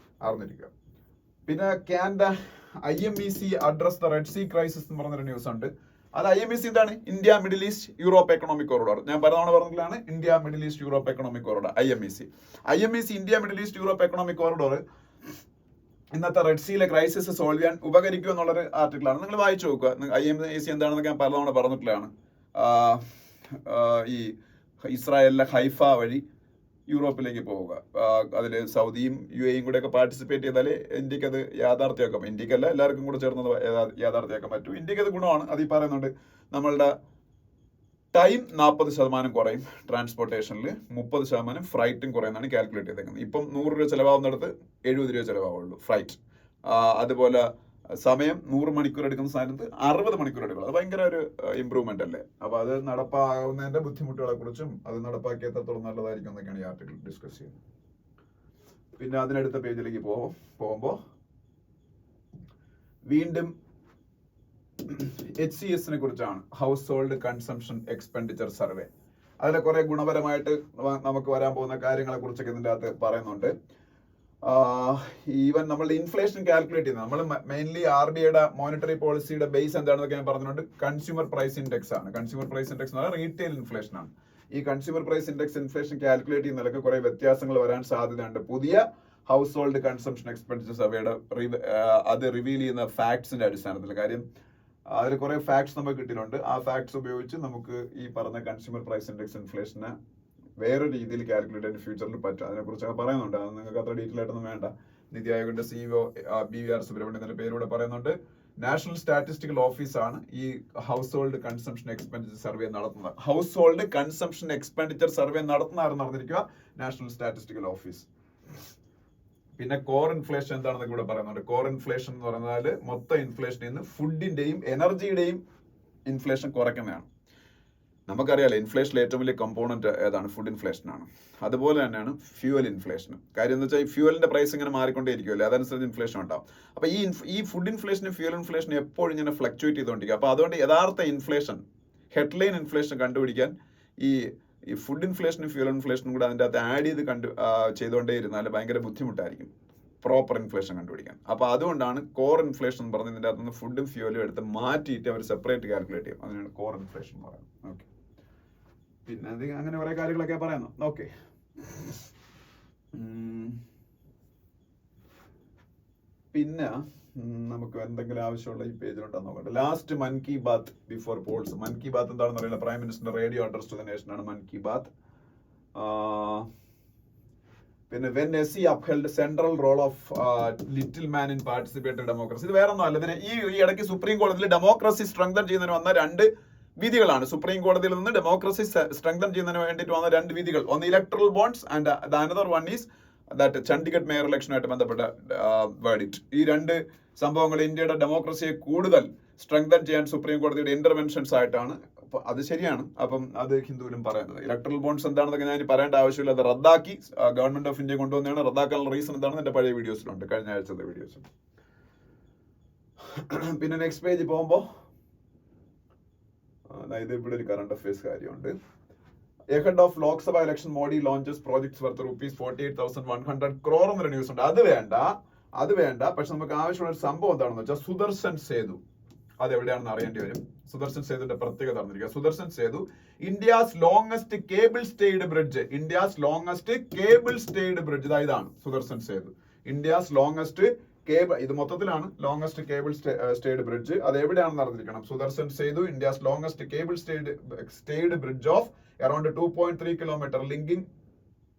അറിഞ്ഞിരിക്കുക. പിന്നെ can the IMEC address the red sea crisis എന്ന് പറഞ്ഞൊരു ന്യൂസ് ഉണ്ട്. അത് IMEC എന്താണ്? India Middle East Europe economic corridor. ഞാൻ പലതവണ പറഞ്ഞിട്ടാണ് India Middle East Europe economic corridor IMEC. India Middle East Europe economic corridor ഇന്നത്തെ റെഡ് സീയിലെ ക്രൈസിസ് സോൾവ് ചെയ്യാൻ ഉപകരിക്കും എന്നുള്ളൊരു ആർട്ടിക്കിളാണ്. നിങ്ങൾ വായിച്ചു നോക്കുക. IMEC എന്താണെന്നൊക്കെ ഞാൻ പലതവണ പറഞ്ഞിട്ടുള്ളതാണ്. ഈ ഇസ്രായേലിലെ ഹൈഫ വഴി യൂറോപ്പിലേക്ക് പോവുക. അതിൽ സൗദിയും UAEയും കൂടെ ഒക്കെ പാർട്ടിസിപ്പേറ്റ് ചെയ്താൽ ഇന്ത്യക്ക് അത് യാഥാർത്ഥ്യമാക്കാം. ഇന്ത്യക്കല്ല, എല്ലാവർക്കും കൂടെ ചേർന്നത് യാഥാർത്ഥ്യമാക്കാൻ പറ്റും. ഇന്ത്യക്ക് അത് ഗുണമാണ്. അതിൽ പറയുന്നുണ്ട് നമ്മളുടെ ടൈം 40% കുറയും, ട്രാൻസ്പോർട്ടേഷനിൽ 30% ഫ്രൈറ്റും കുറയുന്നതാണ് കാൽക്കുലേറ്റ് ചെയ്തേക്കുന്നത്. ഇപ്പം 100 രൂപ ചിലവാകുന്നിടത്ത് 70 രൂപ ചിലവാകുള്ളൂ ഫ്രൈറ്റ്. അതുപോലെ സമയം 100 മണിക്കൂർ എടുക്കുന്ന സ്ഥാനത്ത് 60 മണിക്കൂർ എടുക്കണം. അത് ഭയങ്കര ഒരു ഇമ്പ്രൂവ്മെന്റ് അല്ലേ? അപ്പൊ അത് നടപ്പാകുന്നതിന്റെ ബുദ്ധിമുട്ടുകളെ കുറിച്ചും അത് നടപ്പാക്കി എത്രത്തോളം നല്ലതായിരിക്കും എന്നൊക്കെയാണ് ഈ ആർട്ടിക്കിൾ ഡിസ്കസ് ചെയ്യുന്നത്. പിന്നെ അതിനടുത്ത പേജിലേക്ക് പോകുമ്പോൾ വീണ്ടും HCS കുറിച്ചാണ്, house hold consumption expenditure survey. അതിലെ കുറെ ഗുണപരമായിട്ട് നമുക്ക് വരാൻ പോകുന്ന കാര്യങ്ങളെ കുറിച്ചൊക്കെ ഇതിൻ്റെ അകത്ത് പറയുന്നുണ്ട്. ഈവൻ നമ്മൾ ഇൻഫ്ലേഷൻ കാൽക്കുലേറ്റ് ചെയ്യുന്നത്, നമ്മൾ മെയിൻലി RBIയുടെ മോണിറ്ററി പോളിസിയുടെ ബേസ് എന്താണെന്നൊക്കെ ഞാൻ പറഞ്ഞിട്ടുണ്ട്. കൺസ്യൂമർ പ്രൈസ് ഇൻഡെക്സ് ആണ്. കൺസ്യൂമർ പ്രൈസ് ഇൻഡെക്സ് എന്ന് പറഞ്ഞാൽ റീറ്റെയിൽ ഇൻഫ്ലേഷൻ ആണ്. ഈ consumer price index inflation calculate ചെയ്യുന്നതിലൊക്കെ കുറെ വ്യത്യാസങ്ങൾ വരാൻ സാധ്യതയുണ്ട്. പുതിയ ഹൗസ് ഹോൾഡ് കൺസംഷൻ എക്സ്പെൻഡിച്ചർ സർവേയുടെ അത് റിവീൽ ചെയ്യുന്ന ഫാക്ട്സിന്റെ അടിസ്ഥാനത്തിൽ. കാര്യം അതിൽ കുറെ ഫാക്ട്സ് നമുക്ക് കിട്ടിയിട്ടുണ്ട്. ആ ഫാക്ട്സ് ഉപയോഗിച്ച് നമുക്ക് ഈ പറഞ്ഞ കൺസ്യൂമർ പ്രൈസ് ഇൻഡെക്സ് ഇൻഫ്ലേഷനെ വേറെ രീതിയിൽ കാൽക്കുലേറ്റ് ചെയ്യാൻ ഫ്യൂച്ചറിൽ പറ്റും. അതിനെക്കുറിച്ചൊക്കെ പറയുന്നുണ്ട്. അത് നിങ്ങൾക്ക് അത്ര ഡീറ്റെയിൽ ആയിട്ടൊന്നും വേണ്ട. നിതി ആയോഗിന്റെ CEO BVR സുബ്രഹ്മണ്യത്തിന്റെ പേരൂടെ പറയുന്നുണ്ട്. നാഷണൽ സ്റ്റാറ്റിസ്റ്റിക്കൽ ഓഫീസാണ് ഈ household consumption expenditure survey നടത്തുന്നത്. Household consumption expenditure survey നടത്തുന്നതാരെന്ന് നടന്നിരിക്കുക നാഷണൽ സ്റ്റാറ്റിസ്റ്റിക്കൽ ഓഫീസ്. പിന്നെ കോർ ഇൻഫ്ലേഷൻ എന്താണെന്നൊക്കെ ഇവിടെ പറയുന്നുണ്ട്. കോർ ഇൻഫ്ലേഷൻ എന്ന് പറഞ്ഞാൽ മൊത്തം ഇൻഫ്ലേഷനിൽ നിന്ന് ഫുഡിന്റെയും എനർജിയുടെയും ഇൻഫ്ലേഷൻ കുറയ്ക്കുന്നതാണ്. നമുക്കറിയാലോ ഇൻഫ്ലേഷനിൽ ഏറ്റവും വലിയ കമ്പോണന്റ് ഏതാണ്? ഫുഡ് ഇൻഫ്ലേഷൻ ആണ്. അതുപോലെ തന്നെയാണ് ഫ്യൂവൽ ഇൻഫ്ലേഷൻ. കാര്യം എന്ന് വെച്ചാൽ ഈ ഫ്യൂവലിന്റെ പ്രൈസ് ഇങ്ങനെ മാറിക്കൊണ്ടേയിരിക്കുമല്ലോ, അതനുസരിച്ച് ഇൻഫ്ലേഷൻ ഉണ്ടാവും. അപ്പൊ ഈ ഫുഡ് ഇൻഫ്ലേഷനും ഫ്യൂവൽ ഇൻഫ്ലേഷനും എപ്പോഴും ഇങ്ങനെ ഫ്ലക്ച്വേറ്റ് ചെയ്തുകൊണ്ടിരിക്കുക. അപ്പൊ അതുകൊണ്ട് യഥാർത്ഥ ഇൻഫ്ലേഷൻ, ഹെഡ്ലൈൻ ഇൻഫ്ലേഷൻ കണ്ടുപിടിക്കാൻ ഈ ഫുഡ് ഇൻഫ്ലേഷനും ഫ്യൂവൽ ഇൻഫ്ലേഷനും കൂടെ അതിൻ്റെ അകത്ത് ആഡ് ചെയ്ത് ചെയ്തുകൊണ്ടേ ഇരുന്നാൽ ഭയങ്കര ബുദ്ധിമുട്ടായിരിക്കും പ്രോപ്പർ ഇൻഫ്ലേഷൻ കണ്ടുപിടിക്കാൻ. അപ്പൊ അതുകൊണ്ടാണ് കോർ ഇൻഫ്ലേഷൻ എന്ന് പറഞ്ഞ് ഇതിൻ്റെ അകത്തുനിന്ന് ഫുഡും ഫ്യൂവലും എടുത്ത് മാറ്റിയിട്ട് അവർ സെപ്പറേറ്റ് കാൽക്കുലേറ്റ് ചെയ്യും. അതിനാണ് കോർ ഇൻഫ്ലേഷൻ എന്ന് പറയുന്നത്. ഓക്കെ, പിന്നെ അത് അങ്ങനെ കുറെ കാര്യങ്ങളൊക്കെ പറയുന്നു. ഓക്കെ, പിന്നെ നമുക്ക് എന്തെങ്കിലും ആവശ്യമുള്ള ഈ പേജിലുണ്ടെന്ന് നോക്കട്ടെ. ലാസ്റ്റ് മൻ കി ബാത്ത് ബിഫോർ പോൾസ്. മൻ കി ബാത്ത് എന്താണെന്ന് അറിയില്ല. പ്രൈം മിനിസ്റ്ററിന്റെ radio address to the nation ആണ് മൻ കി ബാത്ത്. പിന്നെ when SE upheld central role of little man in participatory democracy. ഇത് വേറെ ഒന്നും അല്ല. ഇതിന് ഈ ഇടയ്ക്ക് സുപ്രീം കോടതിയിൽ ഡെമോക്രസി സ്ട്രെങ്തൻ ചെയ്യുന്നതിന് വന്ന 2 വിധികളാണ്. സുപ്രീം കോടതിയിൽ നിന്ന് ഡെമോക്രസി സ്ട്രെങ്തൻ ചെയ്യുന്നതിന് വേണ്ടിയിട്ട് വന്ന 2 വിധികൾ. ഒന്ന് electoral bonds and the another one is that Chandigarh mayor ഇലക്ഷനുമായിട്ട് ബന്ധപ്പെട്ട വേർഡിക്റ്റ്. ഈ 2 സംഭവങ്ങൾ ഇന്ത്യയുടെ ഡെമോക്രസിയെ കൂടുതൽ സ്ട്രെങ്തൻ ചെയ്യാൻ സുപ്രീം കോടതിയുടെ ഇന്റർവെൻഷൻസ് ആയിട്ടാണ്. അത് ശരിയാണ്. അപ്പം അത് ഹിന്ദുവിലും പറയുന്നത്. ഇലക്ട്രൽ ബോണ്ട്സ് എന്താണെന്നൊക്കെ ഞാൻ പറയേണ്ട ആവശ്യമില്ല. അത് റദ്ദാക്കി ഗവൺമെന്റ് ഓഫ് ഇന്ത്യ കൊണ്ടുവന്നതാണ്. റദ്ദാക്കാനുള്ള റീസൺ എന്താണെന്ന് എന്റെ പഴയ വീഡിയോസിലുണ്ട്, കഴിഞ്ഞ ആഴ്ചത്തെ വീഡിയോസ്. പിന്നെ നെക്സ്റ്റ് പേജ് പോകുമ്പോൾ ഇത് ഇവിടെ ഒരു കറണ്ട് അഫയേഴ്സ് കാര്യമുണ്ട്. Ahead of Lok Sabha election, Modi launches projects worth ₹48,100 crore എന്നൊരു ന്യൂസ് ഉണ്ട്. അത് വേണ്ട. പക്ഷെ നമുക്ക് ആവശ്യമുള്ള ഒരു സംഭവം എന്താണെന്ന് വെച്ചാൽ സുദർശൻ സേതു. അത് എവിടെയാണെന്ന് അറിയേണ്ടി വരും. സുദർശൻ സേതുവിന്റെ പ്രത്യേകത അറിഞ്ഞിരിക്കുക. Sudarshan Setu India's longest cable stayed bridge. India's longest cable stayed bridge. ഇതാണ് Sudarshan Setu. India's longest cable, ഇത് മൊത്തത്തിലാണ് ലോങ്സ്റ്റ് കേബിൾ സ്റ്റേഡ് ബ്രിഡ്ജ്. അത് എവിടെയാണെന്ന് അറിഞ്ഞിരിക്കണം. Sudarshan Setu India's longest cable stayed bridge of around 2.3 kilometer linking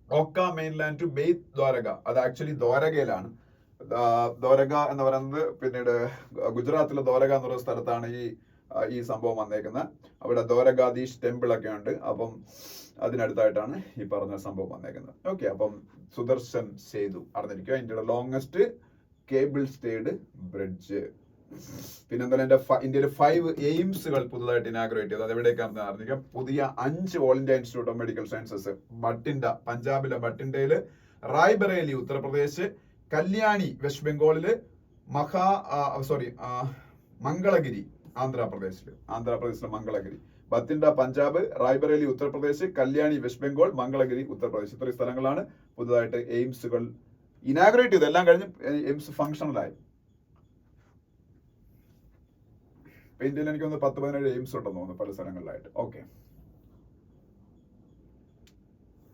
Oka mainland to Beit Dwaraka. അത് actually ദ്വാരകയിലാണ്. Dwarka എന്ന് പറയുന്നത് പിന്നീട് ഗുജറാത്തിലെ ദ്വാരക എന്നുള്ള സ്ഥലത്താണ് ഈ സംഭവം വന്നേക്കുന്നത്. അവിടെ ദ്വാരകാധീഷ് ടെമ്പിൾ ഒക്കെ ഉണ്ട്. അപ്പം അതിനടുത്തായിട്ടാണ് ഈ പറഞ്ഞ സംഭവം വന്നേക്കുന്നത്. ഓക്കെ, അപ്പം സുദർശൻ സേതു അറിഞ്ഞിരിക്കുക. ഇന്ത്യയുടെ ലോങ്സ്റ്റ് കേബിൾ സ്റ്റേഡ് ബ്രിഡ്ജ്. പിന്നെ എന്തായാലും ഇന്ത്യയിൽ 5 എയിംസുകൾ പുതുതായിട്ട് ഇനാഗ്രേറ്റ് ചെയ്തു. അത് എവിടേക്കാണെന്ന് അറിഞ്ഞിരിക്കുക. പുതിയ 5 all India institute of medical sciences. പഞ്ചാബിലെ ബട്ടിൻഡയില്, റായ്ബറേലി ഉത്തർപ്രദേശ്, കല്യാണി വെസ്റ്റ് ബംഗാളില്, മംഗളഗിരി ആന്ധ്രാപ്രദേശിലെ മംഗളഗിരി. ബത്തിൻഡ പഞ്ചാബ്, റായ്ബറേലി ഉത്തർപ്രദേശ്, കല്യാണി വെസ്റ്റ് ബംഗാൾ, മംഗളഗിരി ഉത്തർപ്രദേശ്. ഇത്രയും സ്ഥലങ്ങളാണ് പുതുതായിട്ട് എയിംസുകൾ ഇനാഗ്രേറ്റ് ചെയ്തത്. എല്ലാം കഴിഞ്ഞ് എയിംസ് ഫംഗ്ഷണലായി. ഇന്ത്യയിൽ എനിക്ക് 10-17 എയിംസ് ഉണ്ടെന്ന് തോന്നുന്നു പല സ്ഥലങ്ങളിലായിട്ട്. ഓക്കെ,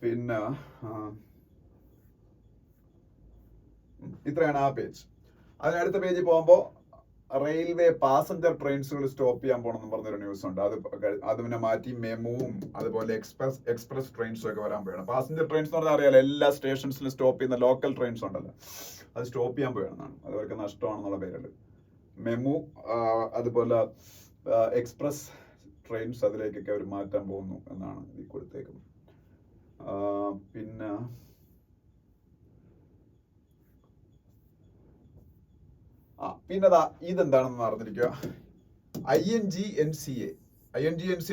പിന്നെ ഇത്രയാണ് ആ പേജ്. അതിനടുത്ത പേജിൽ പോകുമ്പോൾ റെയിൽവേ പാസഞ്ചർ ട്രെയിൻസുകൾ സ്റ്റോപ്പ് ചെയ്യാൻ പോകണമെന്ന് പറഞ്ഞൊരു ന്യൂസ് ഉണ്ട്. അത് പിന്നെ മാറ്റി മെമുവും അതുപോലെ എക്സ്പ്രസ് ട്രെയിൻസും ഒക്കെ വരാൻ പോവുകയാണ്. പാസഞ്ചർ ട്രെയിൻസ് എന്ന് പറഞ്ഞാൽ അറിയാലോ, എല്ലാ സ്റ്റേഷൻസിലും സ്റ്റോപ്പ് ചെയ്യുന്ന ലോക്കൽ ട്രെയിൻസ് ഉണ്ടല്ലോ, അത് സ്റ്റോപ്പ് ചെയ്യാൻ പോവുകയാണെന്നാണ്. അത് അവർക്ക് നഷ്ടമാണെന്നുള്ള പേരിൽ മെമു അതുപോലെ എക്സ്പ്രസ് ട്രെയിൻസ് അതിലേക്കൊക്കെ അവർ മാറ്റാൻ പോകുന്നു എന്നാണ് ഈ കൊടുത്തേക്കുന്നത്. പിന്നെ പിന്നെ ഇതെന്താണെന്ന് അറിഞ്ഞിരിക്കുക. INGNCA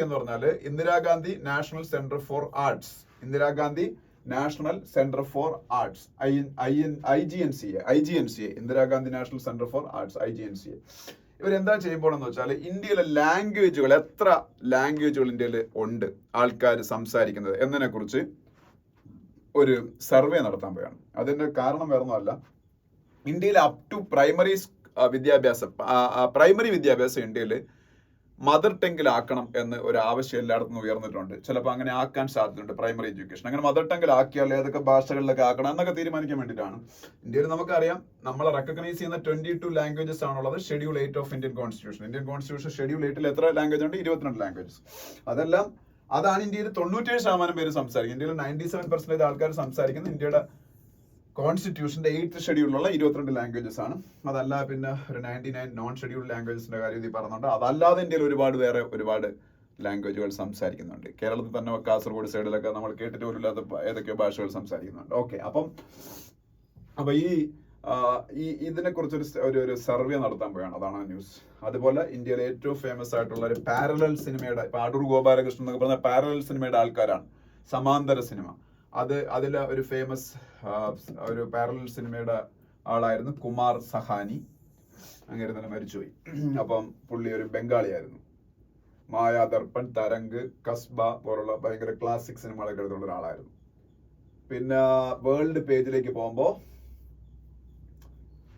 എന്ന് പറഞ്ഞാൽ Indira Gandhi national centre for arts. Indira Gandhi national centre for arts, IGNCA, Indira Gandhi national centre for arts, IGNCA. ഇവരെന്താ ചെയ്യുമ്പോഴെന്ന് വെച്ചാൽ ഇന്ത്യയിലെ ലാംഗ്വേജുകൾ, എത്ര ലാംഗ്വേജുകൾ ഇന്ത്യയിൽ ഉണ്ട് ആൾക്കാർ സംസാരിക്കുന്നത് എന്നതിനെ കുറിച്ച് ഒരു സർവേ നടത്താൻ പോവുകയാണ്. അതിന്റെ കാരണം വേറൊന്നുമല്ല, ഇന്ത്യയിൽ അപ് ടു പ്രൈമറി വിദ്യാഭ്യാസം ഇന്ത്യയിൽ മദർ ടങ്ങിലാക്കണം എന്ന് ഒരു ആവശ്യം എല്ലായിടത്തും ഉയർന്നിട്ടുണ്ട്. ചിലപ്പോൾ അങ്ങനെ ആക്കാൻ സാധ്യതയുണ്ട് പ്രൈമറി എഡ്യൂക്കേഷൻ. അങ്ങനെ മദർ ടങ്ങിലാക്കിയാൽ ഏതൊക്കെ ഭാഷകളിലൊക്കെ ആക്കണം എന്നൊക്കെ തീരുമാനിക്കാൻ വേണ്ടിയിട്ടാണ്. ഇന്ത്യയിൽ നമുക്കറിയാം, നമ്മളെ റെക്കഗ്നൈസ് ചെയ്യുന്ന 22 ലാംഗ്വേജസ് ആണുള്ളത്. Schedule 8 of Indian constitution schedule 8ൽ എത്ര ലാംഗ്വേജ് ഉണ്ട്? 22 ലാംഗ്വേജസ്. അതാണ് ഇന്ത്യയിൽ 97% പേര് സംസാരിക്കുന്നത്. ഇന്ത്യയിൽ 97% ആൾക്കാർ സംസാരിക്കുന്നത് ഇന്ത്യയുടെ കോൺസ്റ്റിറ്റ്യൂഷന്റെ 8th ഷെഡ്യൂളിലുള്ള 22 ലാംഗ്വേജസ് ആണ്. അതല്ല പിന്നെ ഒരു 99 നോൺ ഷെഡ്യൂൾഡ് ലാംഗ്വേജസിന്റെ കാര്യം ഇതിൽ പറഞ്ഞുണ്ട്. അതല്ലാതെ ഇന്ത്യയിൽ ഒരുപാട് ലാംഗ്വേജുകൾ സംസാരിക്കുന്നുണ്ട്. കേരളത്തിൽ തന്നെ കാസർഗോഡ് സൈഡിലൊക്കെ നമ്മൾ കേട്ടിട്ട് പോലും ഇല്ലാത്ത ഏതൊക്കെയോ ഭാഷകൾ സംസാരിക്കുന്നുണ്ട്. ഓക്കെ, അപ്പൊ ഈ ഇതിനെ കുറിച്ചൊരു ഒരു സർവേ നടത്താൻ പോയാണ്. അതാണ് ആ ന്യൂസ്. അതുപോലെ ഇന്ത്യയിലെ ഏറ്റവും ഫേമസ് ആയിട്ടുള്ള ഒരു പാരലൽ സിനിമയുടെ, ഇപ്പൊ അടൂർ ഗോപാലകൃഷ്ണൻ എന്നൊക്കെ പറഞ്ഞ പാരലൽ സിനിമയുടെ ആൾക്കാരാണ്. സമാന്തര സിനിമ, അതിലെ ഒരു ഫേമസ് ഒരു പാരലൽ സിനിമയുടെ ആളായിരുന്നു കുമാർ സഹാനി. അങ്ങനെ തന്നെ മരിച്ചുപോയി. അപ്പം പുള്ളി ഒരു ബംഗാളിയായിരുന്നു. മായാദർപ്പൺ, തരംഗ്, കസ്ബ പോലുള്ള ഭയങ്കര ക്ലാസിക് സിനിമകളൊക്കെ എടുത്തുള്ള ഒരാളായിരുന്നു. പിന്നെ വേൾഡ് പേജിലേക്ക് പോകുമ്പോൾ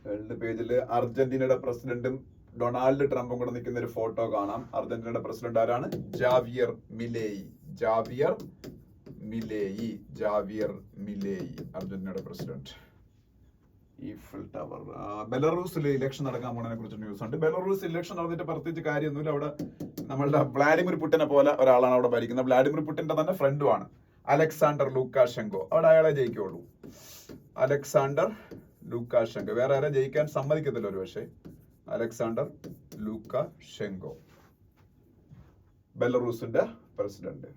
വേൾഡ് പേജിൽ അർജന്റീനയുടെ പ്രസിഡന്റും ഡൊണാൾഡ് ട്രംപും കൂടെ നിൽക്കുന്ന ഒരു ഫോട്ടോ കാണാം. അർജന്റീനയുടെ പ്രസിഡന്റ് ആരാണ്? ജാവിയർ മിലേയി, അർജന്റീനയുടെ പ്രസിഡന്റ്. Eiffel Tower. ബെലറൂസിൽ ഇലക്ഷൻ നടക്കാൻ പോകുന്നതിനെ കുറിച്ച് ന്യൂസ് ഉണ്ട്. ബെലറൂസ് ഇലക്ഷൻ നടന്നിട്ട് പ്രത്യേകിച്ച് കാര്യമൊന്നുമില്ല. അവിടെ നമ്മളുടെ വ്ളാഡിമിർ പുടിനെ പോലെ ഒരാളാണ് അവിടെ ഭരിക്കുന്നത്. വ്ളാഡിമിർ പുടിന്റെ തന്നെ ഫ്രണ്ടുമാണ് അലക്സാണ്ടർ ലൂക്കാഷെങ്കോ. അവിടെ അയാളെ ജയിക്കുള്ളൂ, അലക്സാണ്ടർ ലൂക്കാഷെങ്കോ. വേറെ ആരെ ജയിക്കാൻ സമ്മതിക്കത്തില്ല ഒരു പക്ഷേ. അലക്സാണ്ടർ ലൂക്കാഷെങ്കോ, ബെലറൂസിന്റെ പ്രസിഡന്റ്.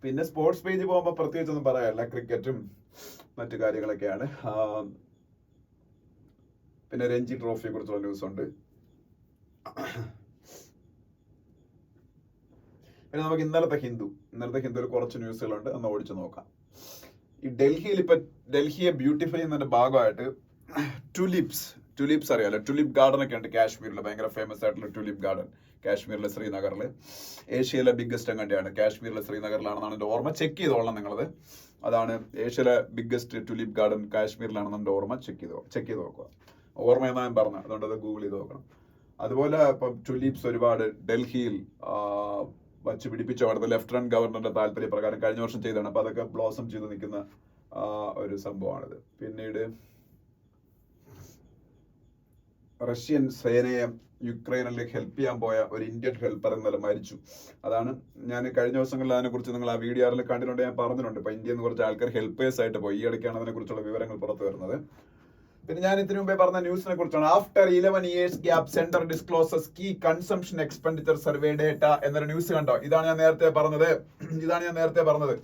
പിന്നെ സ്പോർട്സ് പേജ് പോകുമ്പോൾ പ്രത്യേകിച്ചൊന്നും പറയാനില്ല, ക്രിക്കറ്റും മറ്റു കാര്യങ്ങളൊക്കെയാണ്. പിന്നെ രഞ്ജി ട്രോഫിയെ കുറിച്ചുള്ള ന്യൂസ് ഉണ്ട്. പിന്നെ നമുക്ക് ഇന്നലത്തെ ഹിന്ദുവിൽ കുറച്ച് ന്യൂസുകളുണ്ട്, ഒന്ന് ഓടിച്ചു നോക്കാം. ഈ ഡൽഹിയെ ബ്യൂട്ടിഫൈ ചെയ്യുന്നതിന്റെ ഭാഗമായിട്ട് ടുലിപ്സ് അറിയാലോ, ടുലിപ്പ് ഗാർഡൻ ഒക്കെ ഉണ്ട് കാശ്മീരിൽ. ഭയങ്കര ഫേമസ് ആയിട്ടുള്ള ടുലിപ്പ് ഗാർഡൻ കാശ്മീരിലെ ശ്രീനഗറിൽ. ഏഷ്യയിലെ ബിഗ്ഗസ്റ്റ് എങ്ങനെയാണ്? കാശ്മീരിലെ ശ്രീനഗറിലാണെന്നാണ് എൻ്റെ ഓർമ്മ. ചെക്ക് ചെയ്തോളാം നിങ്ങളത്. അതാണ് ഏഷ്യയിലെ ബിഗ്ഗസ്റ്റ് ടുലിപ്പ് ഗാർഡൻ കാശ്മീരിലാണെന്ന് എൻ്റെ ഓർമ്മ. ചെക്ക് ചെയ്ത് നോക്കുക. ഓർമ്മ എന്നാ ഞാൻ പറഞ്ഞു, അതുകൊണ്ട് അത് ഗൂഗിൾ ചെയ്ത് നോക്കണം. അതുപോലെ ഇപ്പം ടുലിപ്സ് ഒരുപാട് ഡൽഹിയിൽ വച്ച് പിടിപ്പിച്ച അവിടുത്തെ ലെഫ്റ്റനന്റ് ഗവർണറുടെ താല്പര്യപ്രകാരം കഴിഞ്ഞ വർഷം ചെയ്തതാണ്. അപ്പൊ അതൊക്കെ ബ്ലോസം ചെയ്ത് നിൽക്കുന്ന ഒരു സംഭവമാണിത്. പിന്നീട് റഷ്യൻ സേനയെ യുക്രൈനിലേക്ക് ഹെൽപ്പ് ചെയ്യാൻ പോയ ഒരു ഇന്ത്യൻ ഹെൽപ്പർ ഇന്നലെ മരിച്ചു. അതാണ് ഞാൻ കഴിഞ്ഞ ദിവസങ്ങളിൽ അതിനെക്കുറിച്ച് നിങ്ങൾ ആ വീഡിയോയിൽ കണ്ടിട്ടുണ്ട്, ഞാൻ പറഞ്ഞിട്ടുണ്ട്. ഇപ്പൊ ഇന്ത്യയിൽ നിന്ന് കുറച്ച് ആൾക്കാർ ഹെൽപ്പേഴ്സ് ആയിട്ട് പോയി. ഈ ഇടയ്ക്കാണ് അതിനെക്കുറിച്ചുള്ള വിവരങ്ങൾ പുറത്തു വരുന്നത്. പിന്നെ ഞാൻ ഇതിനു മുമ്പേ പറഞ്ഞ ന്യൂസിനെ കുറിച്ചാണ്. After 11 years gap centre discloses key consumption expenditure survey data എന്നൊരു ന്യൂസ് കണ്ടോ? ഇതാണ് ഞാൻ നേരത്തെ പറഞ്ഞത്.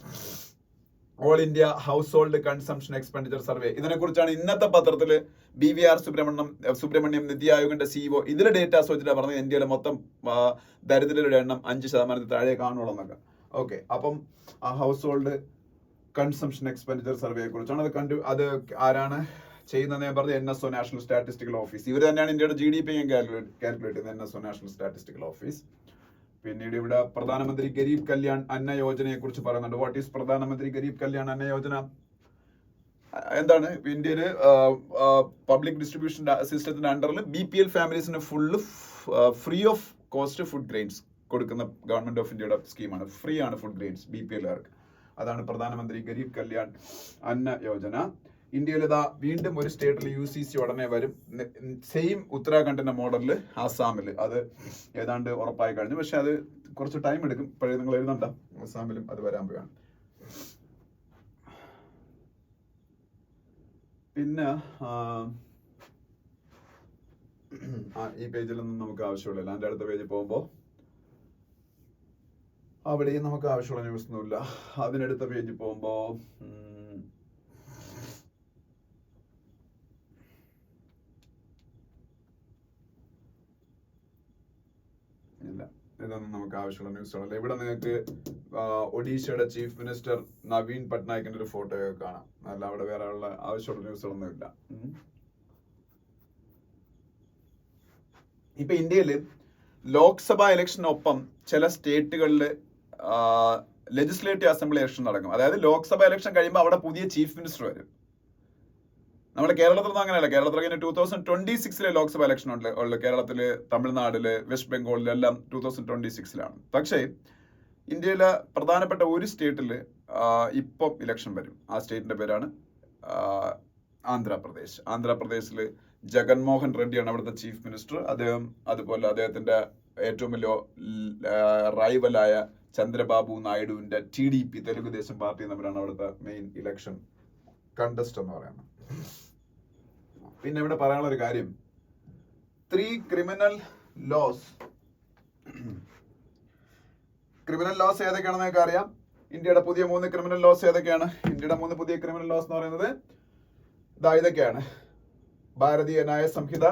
All India household consumption expenditure survey. ഇതിനെ കുറിച്ചാണ് ഇന്നത്തെ പത്രത്തിൽ BVR സുബ്രഹ്മണ്യം നിതി ആയോഗിന്റെ CEO ഇതിലെ ഡേറ്റാസ് വെച്ചിട്ടാണ് പറഞ്ഞത് ഇന്ത്യയിലെ മൊത്തം ദരിദ്രരുടെ എണ്ണം 5% താഴെ കാണുള്ളൂ എന്നൊക്കെ. ഓക്കെ, അപ്പം ആ ഹൗസ് ഹോൾഡ് കൺസംഷൻ എക്സ്പെൻഡിച്ചർ സർവേയെ കുറിച്ചാണ്. അത് ആരാണ് ചെയ്യുന്നത്? ഞാൻ പറഞ്ഞത് NSO നാഷണൽ സ്റ്റാറ്റിസ്റ്റിക്കൽ ഓഫീസ്. ഇവർ തന്നെയാണ് ഇന്ത്യയുടെ GDP കാൽക്കുലേറ്റ് ചെയ്യുന്നത്, NSO നാഷണൽ സ്റ്റാറ്റിസ്റ്റിക്കൽ ഓഫീസ്. പിന്നീട് ഇവിടെ പ്രധാനമന്ത്രി ഗരീബ് കല്യാൺ അന്ന യോജനയെ കുറിച്ച് പറയുന്നുണ്ട്. വാട്ട് ഈസ് പ്രധാനമന്ത്രി ഗരീബ് കല്യാൺ അന്ന യോജന? എന്താണ്? ഇന്ത്യയില് പബ്ലിക് ഡിസ്ട്രിബ്യൂഷൻ സിസ്റ്റത്തിന്റെ അണ്ടറിൽ BPL ഫാമിലീസിന് full free of cost food grains കൊടുക്കുന്ന ഗവൺമെന്റ് ഓഫ് ഇന്ത്യയുടെ സ്കീമാണ്. ഫ്രീ ആണ് ഫുഡ് ഗ്രെയിൻസ് BPLകാർക്ക്. അതാണ് പ്രധാനമന്ത്രി ഗരീബ് കല്യാൺ അന്ന യോജന. ഇന്ത്യയിൽ വീണ്ടും ഒരു സ്റ്റേറ്റിൽ UCC ഉടനെ വരും. സെയിം ഉത്തരാഖണ്ഡിന്റെ മോഡലിൽ ആസാമിൽ അത് ഏതാണ്ട് ഉറപ്പായി കഴിഞ്ഞു. പക്ഷെ അത് കുറച്ച് ടൈം എടുക്കും. ഇപ്പോഴേ നിങ്ങൾ എഴുതണ്ട, ആസാമിലും അത് വരാൻ പോവുകയാണ്. പിന്നെ ഈ പേജിലൊന്നും നമുക്ക് ആവശ്യമില്ല. എൻ്റെ അടുത്ത പേജിൽ പോകുമ്പോൾ അവിടെയും നമുക്ക് ആവശ്യമുള്ള ന്യൂസ് ഒന്നുമില്ല. അതിനടുത്ത പേജിൽ പോകുമ്പോ ഇല്ല, ഇതൊന്നും നമുക്ക് ആവശ്യമുള്ള ന്യൂസുകളല്ല. ഇവിടെ നിങ്ങൾക്ക് ഒഡീഷയുടെ ചീഫ് മിനിസ്റ്റർ നവീൻ പട്നായിക്കിന്റെ ഒരു ഫോട്ടോയൊക്കെ കാണാം. അല്ല, അവിടെ വേറെ ഉള്ള ആവശ്യമുള്ള ന്യൂസുകളൊന്നും ഇല്ല. ഇപ്പൊ ഇന്ത്യയില് ലോക്സഭാ ഇലക്ഷനൊപ്പം ചില സ്റ്റേറ്റുകളിൽ ലെജിസ്ലേറ്റീവ് അസംബ്ലി ഇലക്ഷൻ നടക്കും. അതായത് ലോക്സഭാ ഇലക്ഷൻ കഴിയുമ്പോൾ അവിടെ പുതിയ ചീഫ് മിനിസ്റ്റർ വരും. നമ്മുടെ കേരളത്തിലൊന്നും അങ്ങനെയല്ല. കേരളത്തിൽ 2026 ലോക്സഭാ ഇലക്ഷൻ ഉള്ളു. കേരളത്തില്, തമിഴ്നാടില്, വെസ്റ്റ് ബംഗാളിലെല്ലാം 2026 പക്ഷേ ഇന്ത്യയിലെ പ്രധാനപ്പെട്ട ഒരു സ്റ്റേറ്റില് ഇപ്പം ഇലക്ഷൻ വരും. ആ സ്റ്റേറ്റിന്റെ പേരാണ് ആന്ധ്രാപ്രദേശ്. ആന്ധ്രാപ്രദേശില് ജഗൻമോഹൻ റെഡ്ഡിയാണ് അവിടുത്തെ ചീഫ് മിനിസ്റ്റർ. അതുപോലെ അദ്ദേഹത്തിന്റെ ഏറ്റവും വലിയ റൈവലായ ചന്ദ്രബാബു നായിഡുവിന്റെ TDP തെലുഗുദേശം പാർട്ടി തമ്മിലാണ് അവിടുത്തെ മെയിൻ ഇലക്ഷൻ കണ്ടസ്റ്റ് എന്ന് പറയുന്നത്. പിന്നെ ഇവിടെ പറയാനുള്ള ഒരു കാര്യം, 3 ക്രിമിനൽ ലോസ് ഏതൊക്കെയാണെന്ന് നിങ്ങൾക്ക് അറിയാം. ഇന്ത്യയുടെ പുതിയ 3 ക്രിമിനൽ ലോസ് ഏതൊക്കെയാണ്? ഇന്ത്യയുടെ 3 പുതിയ ക്രിമിനൽ ലോസ് എന്ന് പറയുന്നത് ഇതൊക്കെയാണ്: ഭാരതീയ ന്യായ സംഹിത,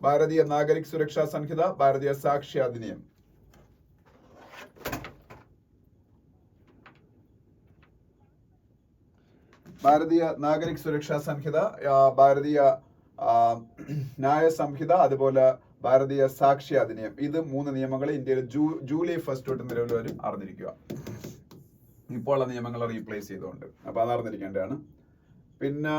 ഭാരതീയ നാഗരിക് സുരക്ഷാ സംഹിത, ഭാരതീയ സാക്ഷ്യ അധിനിയം. ഭാരതീയ നാഗരിക് സുരക്ഷാ സംഹിത, ഭാരതീയ ന്യായ സംഹിത, അതുപോലെ ഭാരതീയ സാക്ഷ്യ അധിനിയം. ഇത് 3 നിയമങ്ങൾ ഇന്ത്യയിൽ ജൂലൈ 1 തൊട്ട് നിലവിൽ വരും. അറിഞ്ഞിരിക്കുക. ഇപ്പോൾ ഉള്ള നിയമങ്ങളെ റീപ്ലേസ് ചെയ്തുകൊണ്ട്. അപ്പൊ അത് അറിഞ്ഞിരിക്കേണ്ടതാണ്. പിന്നെ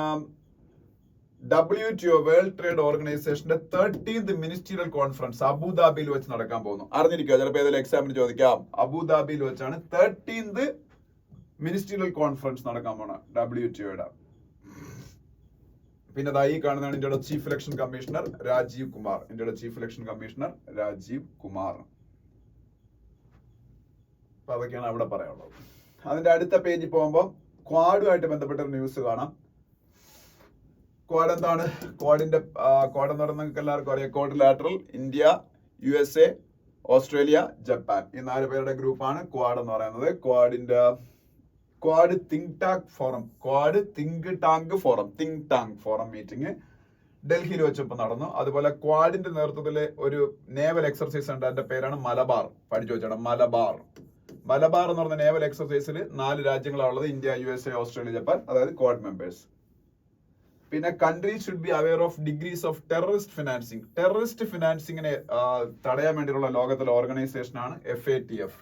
WTO വേൾഡ് ട്രേഡ് ഓർഗനൈസേഷന്റെ 13th മിനിസ്റ്റീരിയൽ കോൺഫറൻസ് അബുദാബിയിൽ വെച്ച് നടക്കാൻ പോകുന്നു. അറിഞ്ഞിരിക്കുക. ചിലപ്പോൾ ഏതെങ്കിലും എക്സാമിന് ചോദിക്കാം. അബുദാബിയിൽ വെച്ചാണ് 13th മിനിസ്റ്റീരിയൽ കോൺഫറൻസ് നടക്കാൻ പോണ WTOയുടെ. പിന്നെ ഈ കാണുന്നതാണ് ഇന്ത്യയുടെ chief election commissioner Rajiv Kumar. ഇന്ത്യയുടെ chief election commissioner Rajiv Kumar. അപ്പൊ അതൊക്കെയാണ് അവിടെ പറയാനുള്ളത്. അതിന്റെ അടുത്ത പേജിൽ പോകുമ്പോൾ ക്വാഡുമായിട്ട് ബന്ധപ്പെട്ട ഒരു ന്യൂസ് കാണാം. ക്വാഡ് എന്താണ്? ക്വാഡ് എന്ന് പറയുന്നത് നിങ്ങൾക്ക് എല്ലാവർക്കും അറിയാം. Quadrilateral, India, USA, Australia, Japan. ഈ 4 പേരുടെ ഗ്രൂപ്പാണ് ക്വാഡ് എന്ന് പറയുന്നത്. Quad think tank forum meeting ഡൽഹിയിൽ വെച്ചപ്പോൾ നടന്നു. അതുപോലെ ക്വാഡിന്റെ നേതൃത്വത്തില് ഒരു നേവൽ എക്സർസൈസ് ഉണ്ട്. അതിന്റെ പേരാണ് മലബാർ. പഠിച്ചു വെച്ചാണ് മലബാർ എന്ന് പറഞ്ഞ നേവൽ എക്സർസൈസിൽ 4 രാജ്യങ്ങളാണുള്ളത്: ഇന്ത്യ, USA, ഓസ്ട്രേലിയ, ജപ്പാൻ. അതായത് ക്വാഡ് മെമ്പേഴ്സ്. പിന്നെ country should be aware of degrees of terrorist ഫിനാൻസിങ്ങിനെ തടയാൻ വേണ്ടിയുള്ള ലോകത്തിലെ ഓർഗനൈസേഷനാണ് FATF.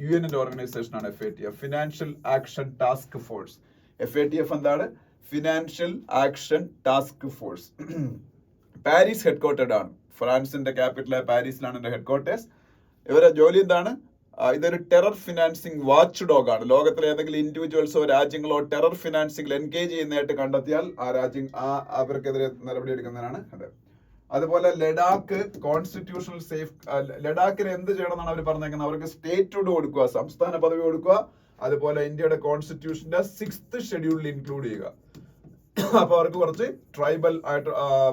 UN-ന്റെ ഓർഗനൈസേഷനാണ് FATF, financial action task force. FATF എന്താണ്? Financial action task force. Paris headquartered ആണ്. ഫ്രാൻസിന്റെ ക്യാപിറ്റലായ പാരീസിലാണ് ഇതിന്റെ ഹെഡ്ക്വാർട്ടേഴ്സ്. ഇവരുടെ ജോലി എന്താണ്? ഇതൊരു ടെറർ ഫിനാൻസിങ് വാച്ച് ഡോഗ് ആണ്. ലോകത്തിലെ ഏതെങ്കിലും ഇൻഡിവിജ്വൽസോ രാജ്യങ്ങളോ ടെറർ ഫിനാൻസിംഗിൽ എൻഗേജ് ചെയ്യുന്നതായിട്ട് കണ്ടെത്തിയാൽ അവർക്കെതിരെ നടപടി എടുക്കുന്നതിനാണ് അത്. അതുപോലെ ലഡാക്ക് കോൺസ്റ്റിറ്റ്യൂഷണൽ ലഡാക്കിന് എന്ത് ചെയ്യണം എന്നാണ് അവർ പറഞ്ഞേക്കുന്നത്? അവർക്ക് സ്റ്റേറ്റ്ഹുഡ് കൊടുക്കുക, സംസ്ഥാന പദവി കൊടുക്കുക. അതുപോലെ ഇന്ത്യയുടെ കോൺസ്റ്റിറ്റ്യൂഷന്റെ 6th ഷെഡ്യൂളിൽ ഇൻക്ലൂഡ് ചെയ്യുക. അപ്പൊ അവർക്ക് കുറച്ച് ട്രൈബൽ ആയിട്ട്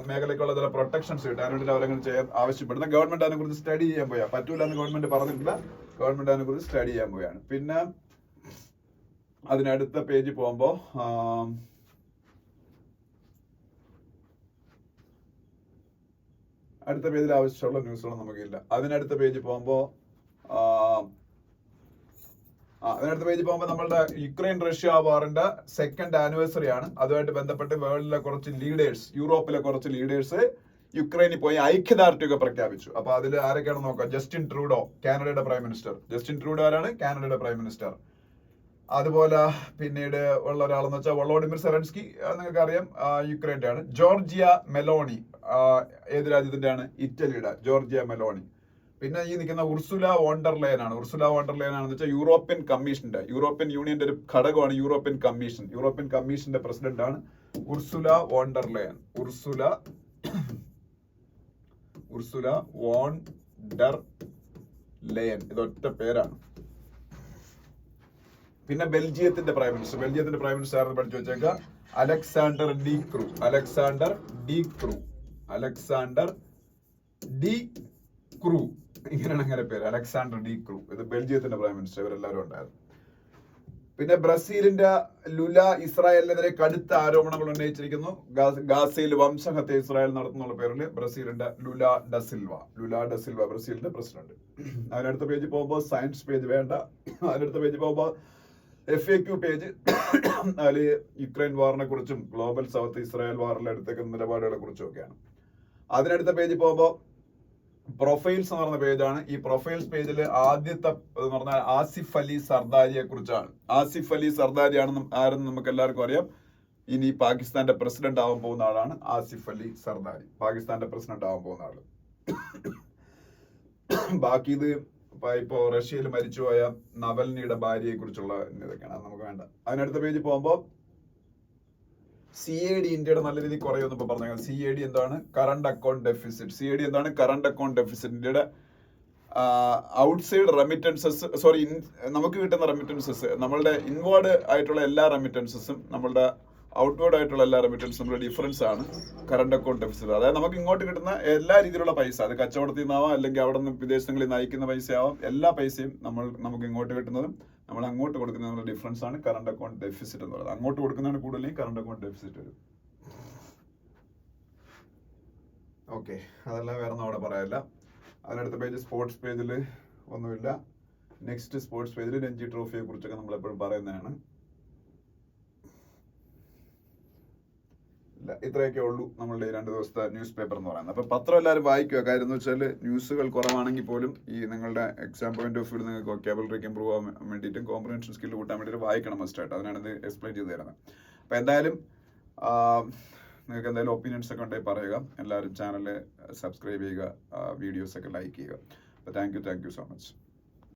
മേഖലയ്ക്കുള്ള ചില പ്രൊട്ടക്ഷൻസ് കിട്ടും. അതിനുവേണ്ടി അവരങ്ങനെ ചെയ്യാൻ ആവശ്യപ്പെടുന്ന ഗവൺമെന്റ് അതിനെ കുറിച്ച് സ്റ്റഡി ചെയ്യാൻ പോയാ. പറ്റൂല എന്ന് ഗവൺമെന്റ് പറഞ്ഞിട്ടില്ല. ഗവൺമെന്റ് അതിനെ കുറിച്ച് സ്റ്റഡി ചെയ്യാൻ പോയാണ്. പിന്നെ അതിനടുത്ത പേജിൽ പോകുമ്പോ അടുത്ത പേജിൽ ആവശ്യമുള്ള ന്യൂസുകളൊന്നും നമുക്കില്ല. അതിനടുത്ത പേജിൽ പോകുമ്പോ നമ്മളുടെ യുക്രൈൻ റഷ്യ വാറിന്റെ 2nd ആനിവേഴ്സറി ആണ്. അതുമായിട്ട് ബന്ധപ്പെട്ട് വേൾഡിലെ കുറച്ച് ലീഡേഴ്സ്, യൂറോപ്പിലെ കുറച്ച് ലീഡേഴ്സ് യുക്രൈനിൽ പോയി ഐക്യദാർഢ്യമൊക്കെ പ്രഖ്യാപിച്ചു. അപ്പൊ അതിൽ ആരൊക്കെയാണെന്ന് നോക്കാം. ജസ്റ്റിൻ ട്രൂഡോ, കാനഡയുടെ പ്രൈം മിനിസ്റ്റർ. ജസ്റ്റിൻ ട്രൂഡോ ആരാണ്? കാനഡയുടെ പ്രൈം മിനിസ്റ്റർ. അതുപോലെ പിന്നീട് ഉള്ള ഒരാളെന്ന് വെച്ചാൽ വൊളോഡിമിർ സെലൻസ്കി, നിങ്ങൾക്ക് അറിയാം, യുക്രൈന്റെ ആണ്. ജോർജിയ മെലോണി, ഏത് രാജ്യത്തിന്റെ ആണ്? ഇറ്റലിയുടെ ജോർജിയ മെലോണി. പിന്നെ ഈ നിൽക്കുന്ന ഉർസുല വോണ്ടർലെയൻ ആണ്. ഉർസുല വോണ്ടർലെയൻ ആണെന്ന് വെച്ചാൽ യൂറോപ്യൻ യൂണിയന്റെ ഒരു ഘടകമാണ് യൂറോപ്യൻ കമ്മീഷന്റെ പ്രസിഡന്റ് ആണ് ഉർസുല വോണ്ടർലെയൻ. ഉർസുല വോണ്ടർലെയൻ, ഇതൊറ്റ പേരാണ്. പിന്നെ ബെൽജിയത്തിന്റെ പ്രൈം മിനിസ്റ്റർ ആണെന്ന് പഠിച്ചു വെച്ചേക്ക. Alexander De Croo. ക്രൂ, ഇങ്ങനെയാണ് അങ്ങനെ പേര്, അലക്സാണ്ടർ ഡി ക്രൂ. ഇത് ബെൽജിയത്തിന്റെ പ്രൈം മിനിസ്റ്റർ. ഇവരെല്ലാവരും ഉണ്ടായിരുന്നു. പിന്നെ ബ്രസീലിന്റെ ലുല ഇസ്രായേലിനെതിരെ കടുത്ത ആരോപണങ്ങൾ ഉന്നയിച്ചിരിക്കുന്നു. ഗാസയിൽ വംശഹത്യ ഇസ്രായേൽ നടത്തുന്നുള്ള പേരിൽ ബ്രസീലിന്റെ ലുല ഡസിൽവ ബ്രസീലിന്റെ പ്രസിഡന്റ്. അതിനടുത്ത പേജ് പോകുമ്പോൾ സയൻസ് പേജ് വേണ്ട. അതിനടുത്ത പേജ് പോകുമ്പോൾ FAQ പേജ്. അതിൽ യുക്രൈൻ വാറിനെ കുറിച്ചും ഗ്ലോബൽ സൗത്ത് ഇസ്രായേൽ വാറിൽ എടുത്തേക്കുന്ന നിലപാടുകളെ കുറിച്ചും ഒക്കെയാണ്. അതിനടുത്ത പേജ് പോകുമ്പോൾ പ്രൊഫൈൽസ് എന്ന് പറഞ്ഞ പേജാണ്. ഈ പ്രൊഫൈൽസ് പേജിൽ ആദ്യത്തെ എന്ന് പറഞ്ഞാൽ ആസിഫ് അലി സർദാരിയെ കുറിച്ചാണ്. ആസിഫ് അലി സർദാരി ആരെന്ന് നമുക്ക് എല്ലാവർക്കും അറിയാം. ഇനി പാകിസ്ഥാന്റെ പ്രസിഡന്റ് ആവാൻ പോകുന്ന ആളാണ് ആസിഫ് അലി സർദാരി. പാകിസ്ഥാന്റെ പ്രസിഡന്റ് ആവാൻ പോകുന്ന ആള്. ബാക്കി ഇത് ഇപ്പോ റഷ്യയിൽ മരിച്ചുപോയ നവൽനിയുടെ ഭാര്യയെ കുറിച്ചുള്ള ഇതൊക്കെയാണ്. അത് നമുക്ക് വേണ്ട. അതിനടുത്ത പേജ് പോകുമ്പോൾ CAD ഇന്ത്യയുടെ നല്ല രീതിയിൽ കുറയുമെന്ന് ഇപ്പൊ പറഞ്ഞാൽ CAD എന്താണ്? Current account deficit. CAD എന്താണ്? Current account deficit. ഇന്ത്യയുടെ ഔട്ട്സൈഡ് റെമിറ്റൻസസ്, നമുക്ക് കിട്ടുന്ന റെമിറ്റൻസസ്, നമ്മളുടെ ഇൻവേർഡ് ആയിട്ടുള്ള എല്ലാ റെമിറ്റൻസസും നമ്മളുടെ ഔട്ട്വേർഡ് ആയിട്ടുള്ള എല്ലാ റെമിറ്റൻസും നമ്മുടെ ഡിഫറൻസ് ആണ് കറണ്ട് അക്കൗണ്ട് ഡെഫിസിറ്റ്. അതായത് നമുക്ക് ഇങ്ങോട്ട് കിട്ടുന്ന എല്ലാ രീതിയിലുള്ള പൈസ, അത് കച്ചവടത്തിൽ നിന്നാവാം, അല്ലെങ്കിൽ അവിടെ നിന്ന് വിദേശങ്ങളിൽ നിന്ന് അയക്കുന്ന പൈസയാവാം, എല്ലാ പൈസയും നമുക്ക് ഇങ്ങോട്ട് കിട്ടുന്നതും നമ്മൾ അങ്ങോട്ട് കൊടുക്കുന്ന ഡിഫറൻസ് ആണ് കറണ്ട് അക്കൗണ്ട് ഡെഫിസിറ്റ് എന്ന് പറയുന്നത്. അങ്ങോട്ട് കൊടുക്കുന്നതാണ് കൂടുതലും കറണ്ട് അക്കൗണ്ട് ഡെഫിസിറ്റ് വരും. ഓക്കെ, അതെല്ലാം വേറെ ഒന്നും അവിടെ പറയാനില്ല. അതിനടുത്ത പേജ് സ്പോർട്സ് പേജിൽ ഒന്നുമില്ല. നെക്സ്റ്റ് സ്പോർട്സ് പേജിൽ രഞ്ജി ട്രോഫിയെ കുറിച്ചൊക്കെ നമ്മൾ എപ്പോഴും പറയുന്നതാണ്. ഇത്രയൊക്കെ ഉള്ളൂ നമ്മളുടെ 2 ദിവസത്തെ ന്യൂസ് പേപ്പർ എന്ന് പറയുന്നത്. അപ്പൊ പത്രം എല്ലാവരും വായിക്കുക. കാര്യം എന്ന് വെച്ചാൽ ന്യൂസുകൾ കുറവാണെങ്കിൽ പോലും ഈ നിങ്ങളുടെ എക്സാം പോയിന്റ് ഓഫ് വ്യൂ നിങ്ങൾക്ക് വൊക്കാബുലറിക്ക് ഇമ്പ്രൂവ് ആവാൻ വേണ്ടിയിട്ടും കോംപ്രിഹെൻഷൻ സ്കിൽ കൂട്ടാൻ വേണ്ടിയിട്ട് വായിക്കണം മസ്റ്റായിട്ട്. അതിനാണ് ഇത് എക്സ്പ്ലെയിൻ ചെയ്ത് തരുന്നത്. അപ്പൊ എന്തായാലും നിങ്ങൾക്ക് എന്തായാലും ഒപ്പീനിയൻസ് ഒക്കെ ഉണ്ടെങ്കിൽ പറയുക. എല്ലാവരും ചാനൽ സബ്സ്ക്രൈബ് ചെയ്യുക, വീഡിയോസ് ഒക്കെ ലൈക്ക് ചെയ്യുക. അപ്പോൾ താങ്ക് യു സോ മച്ച്.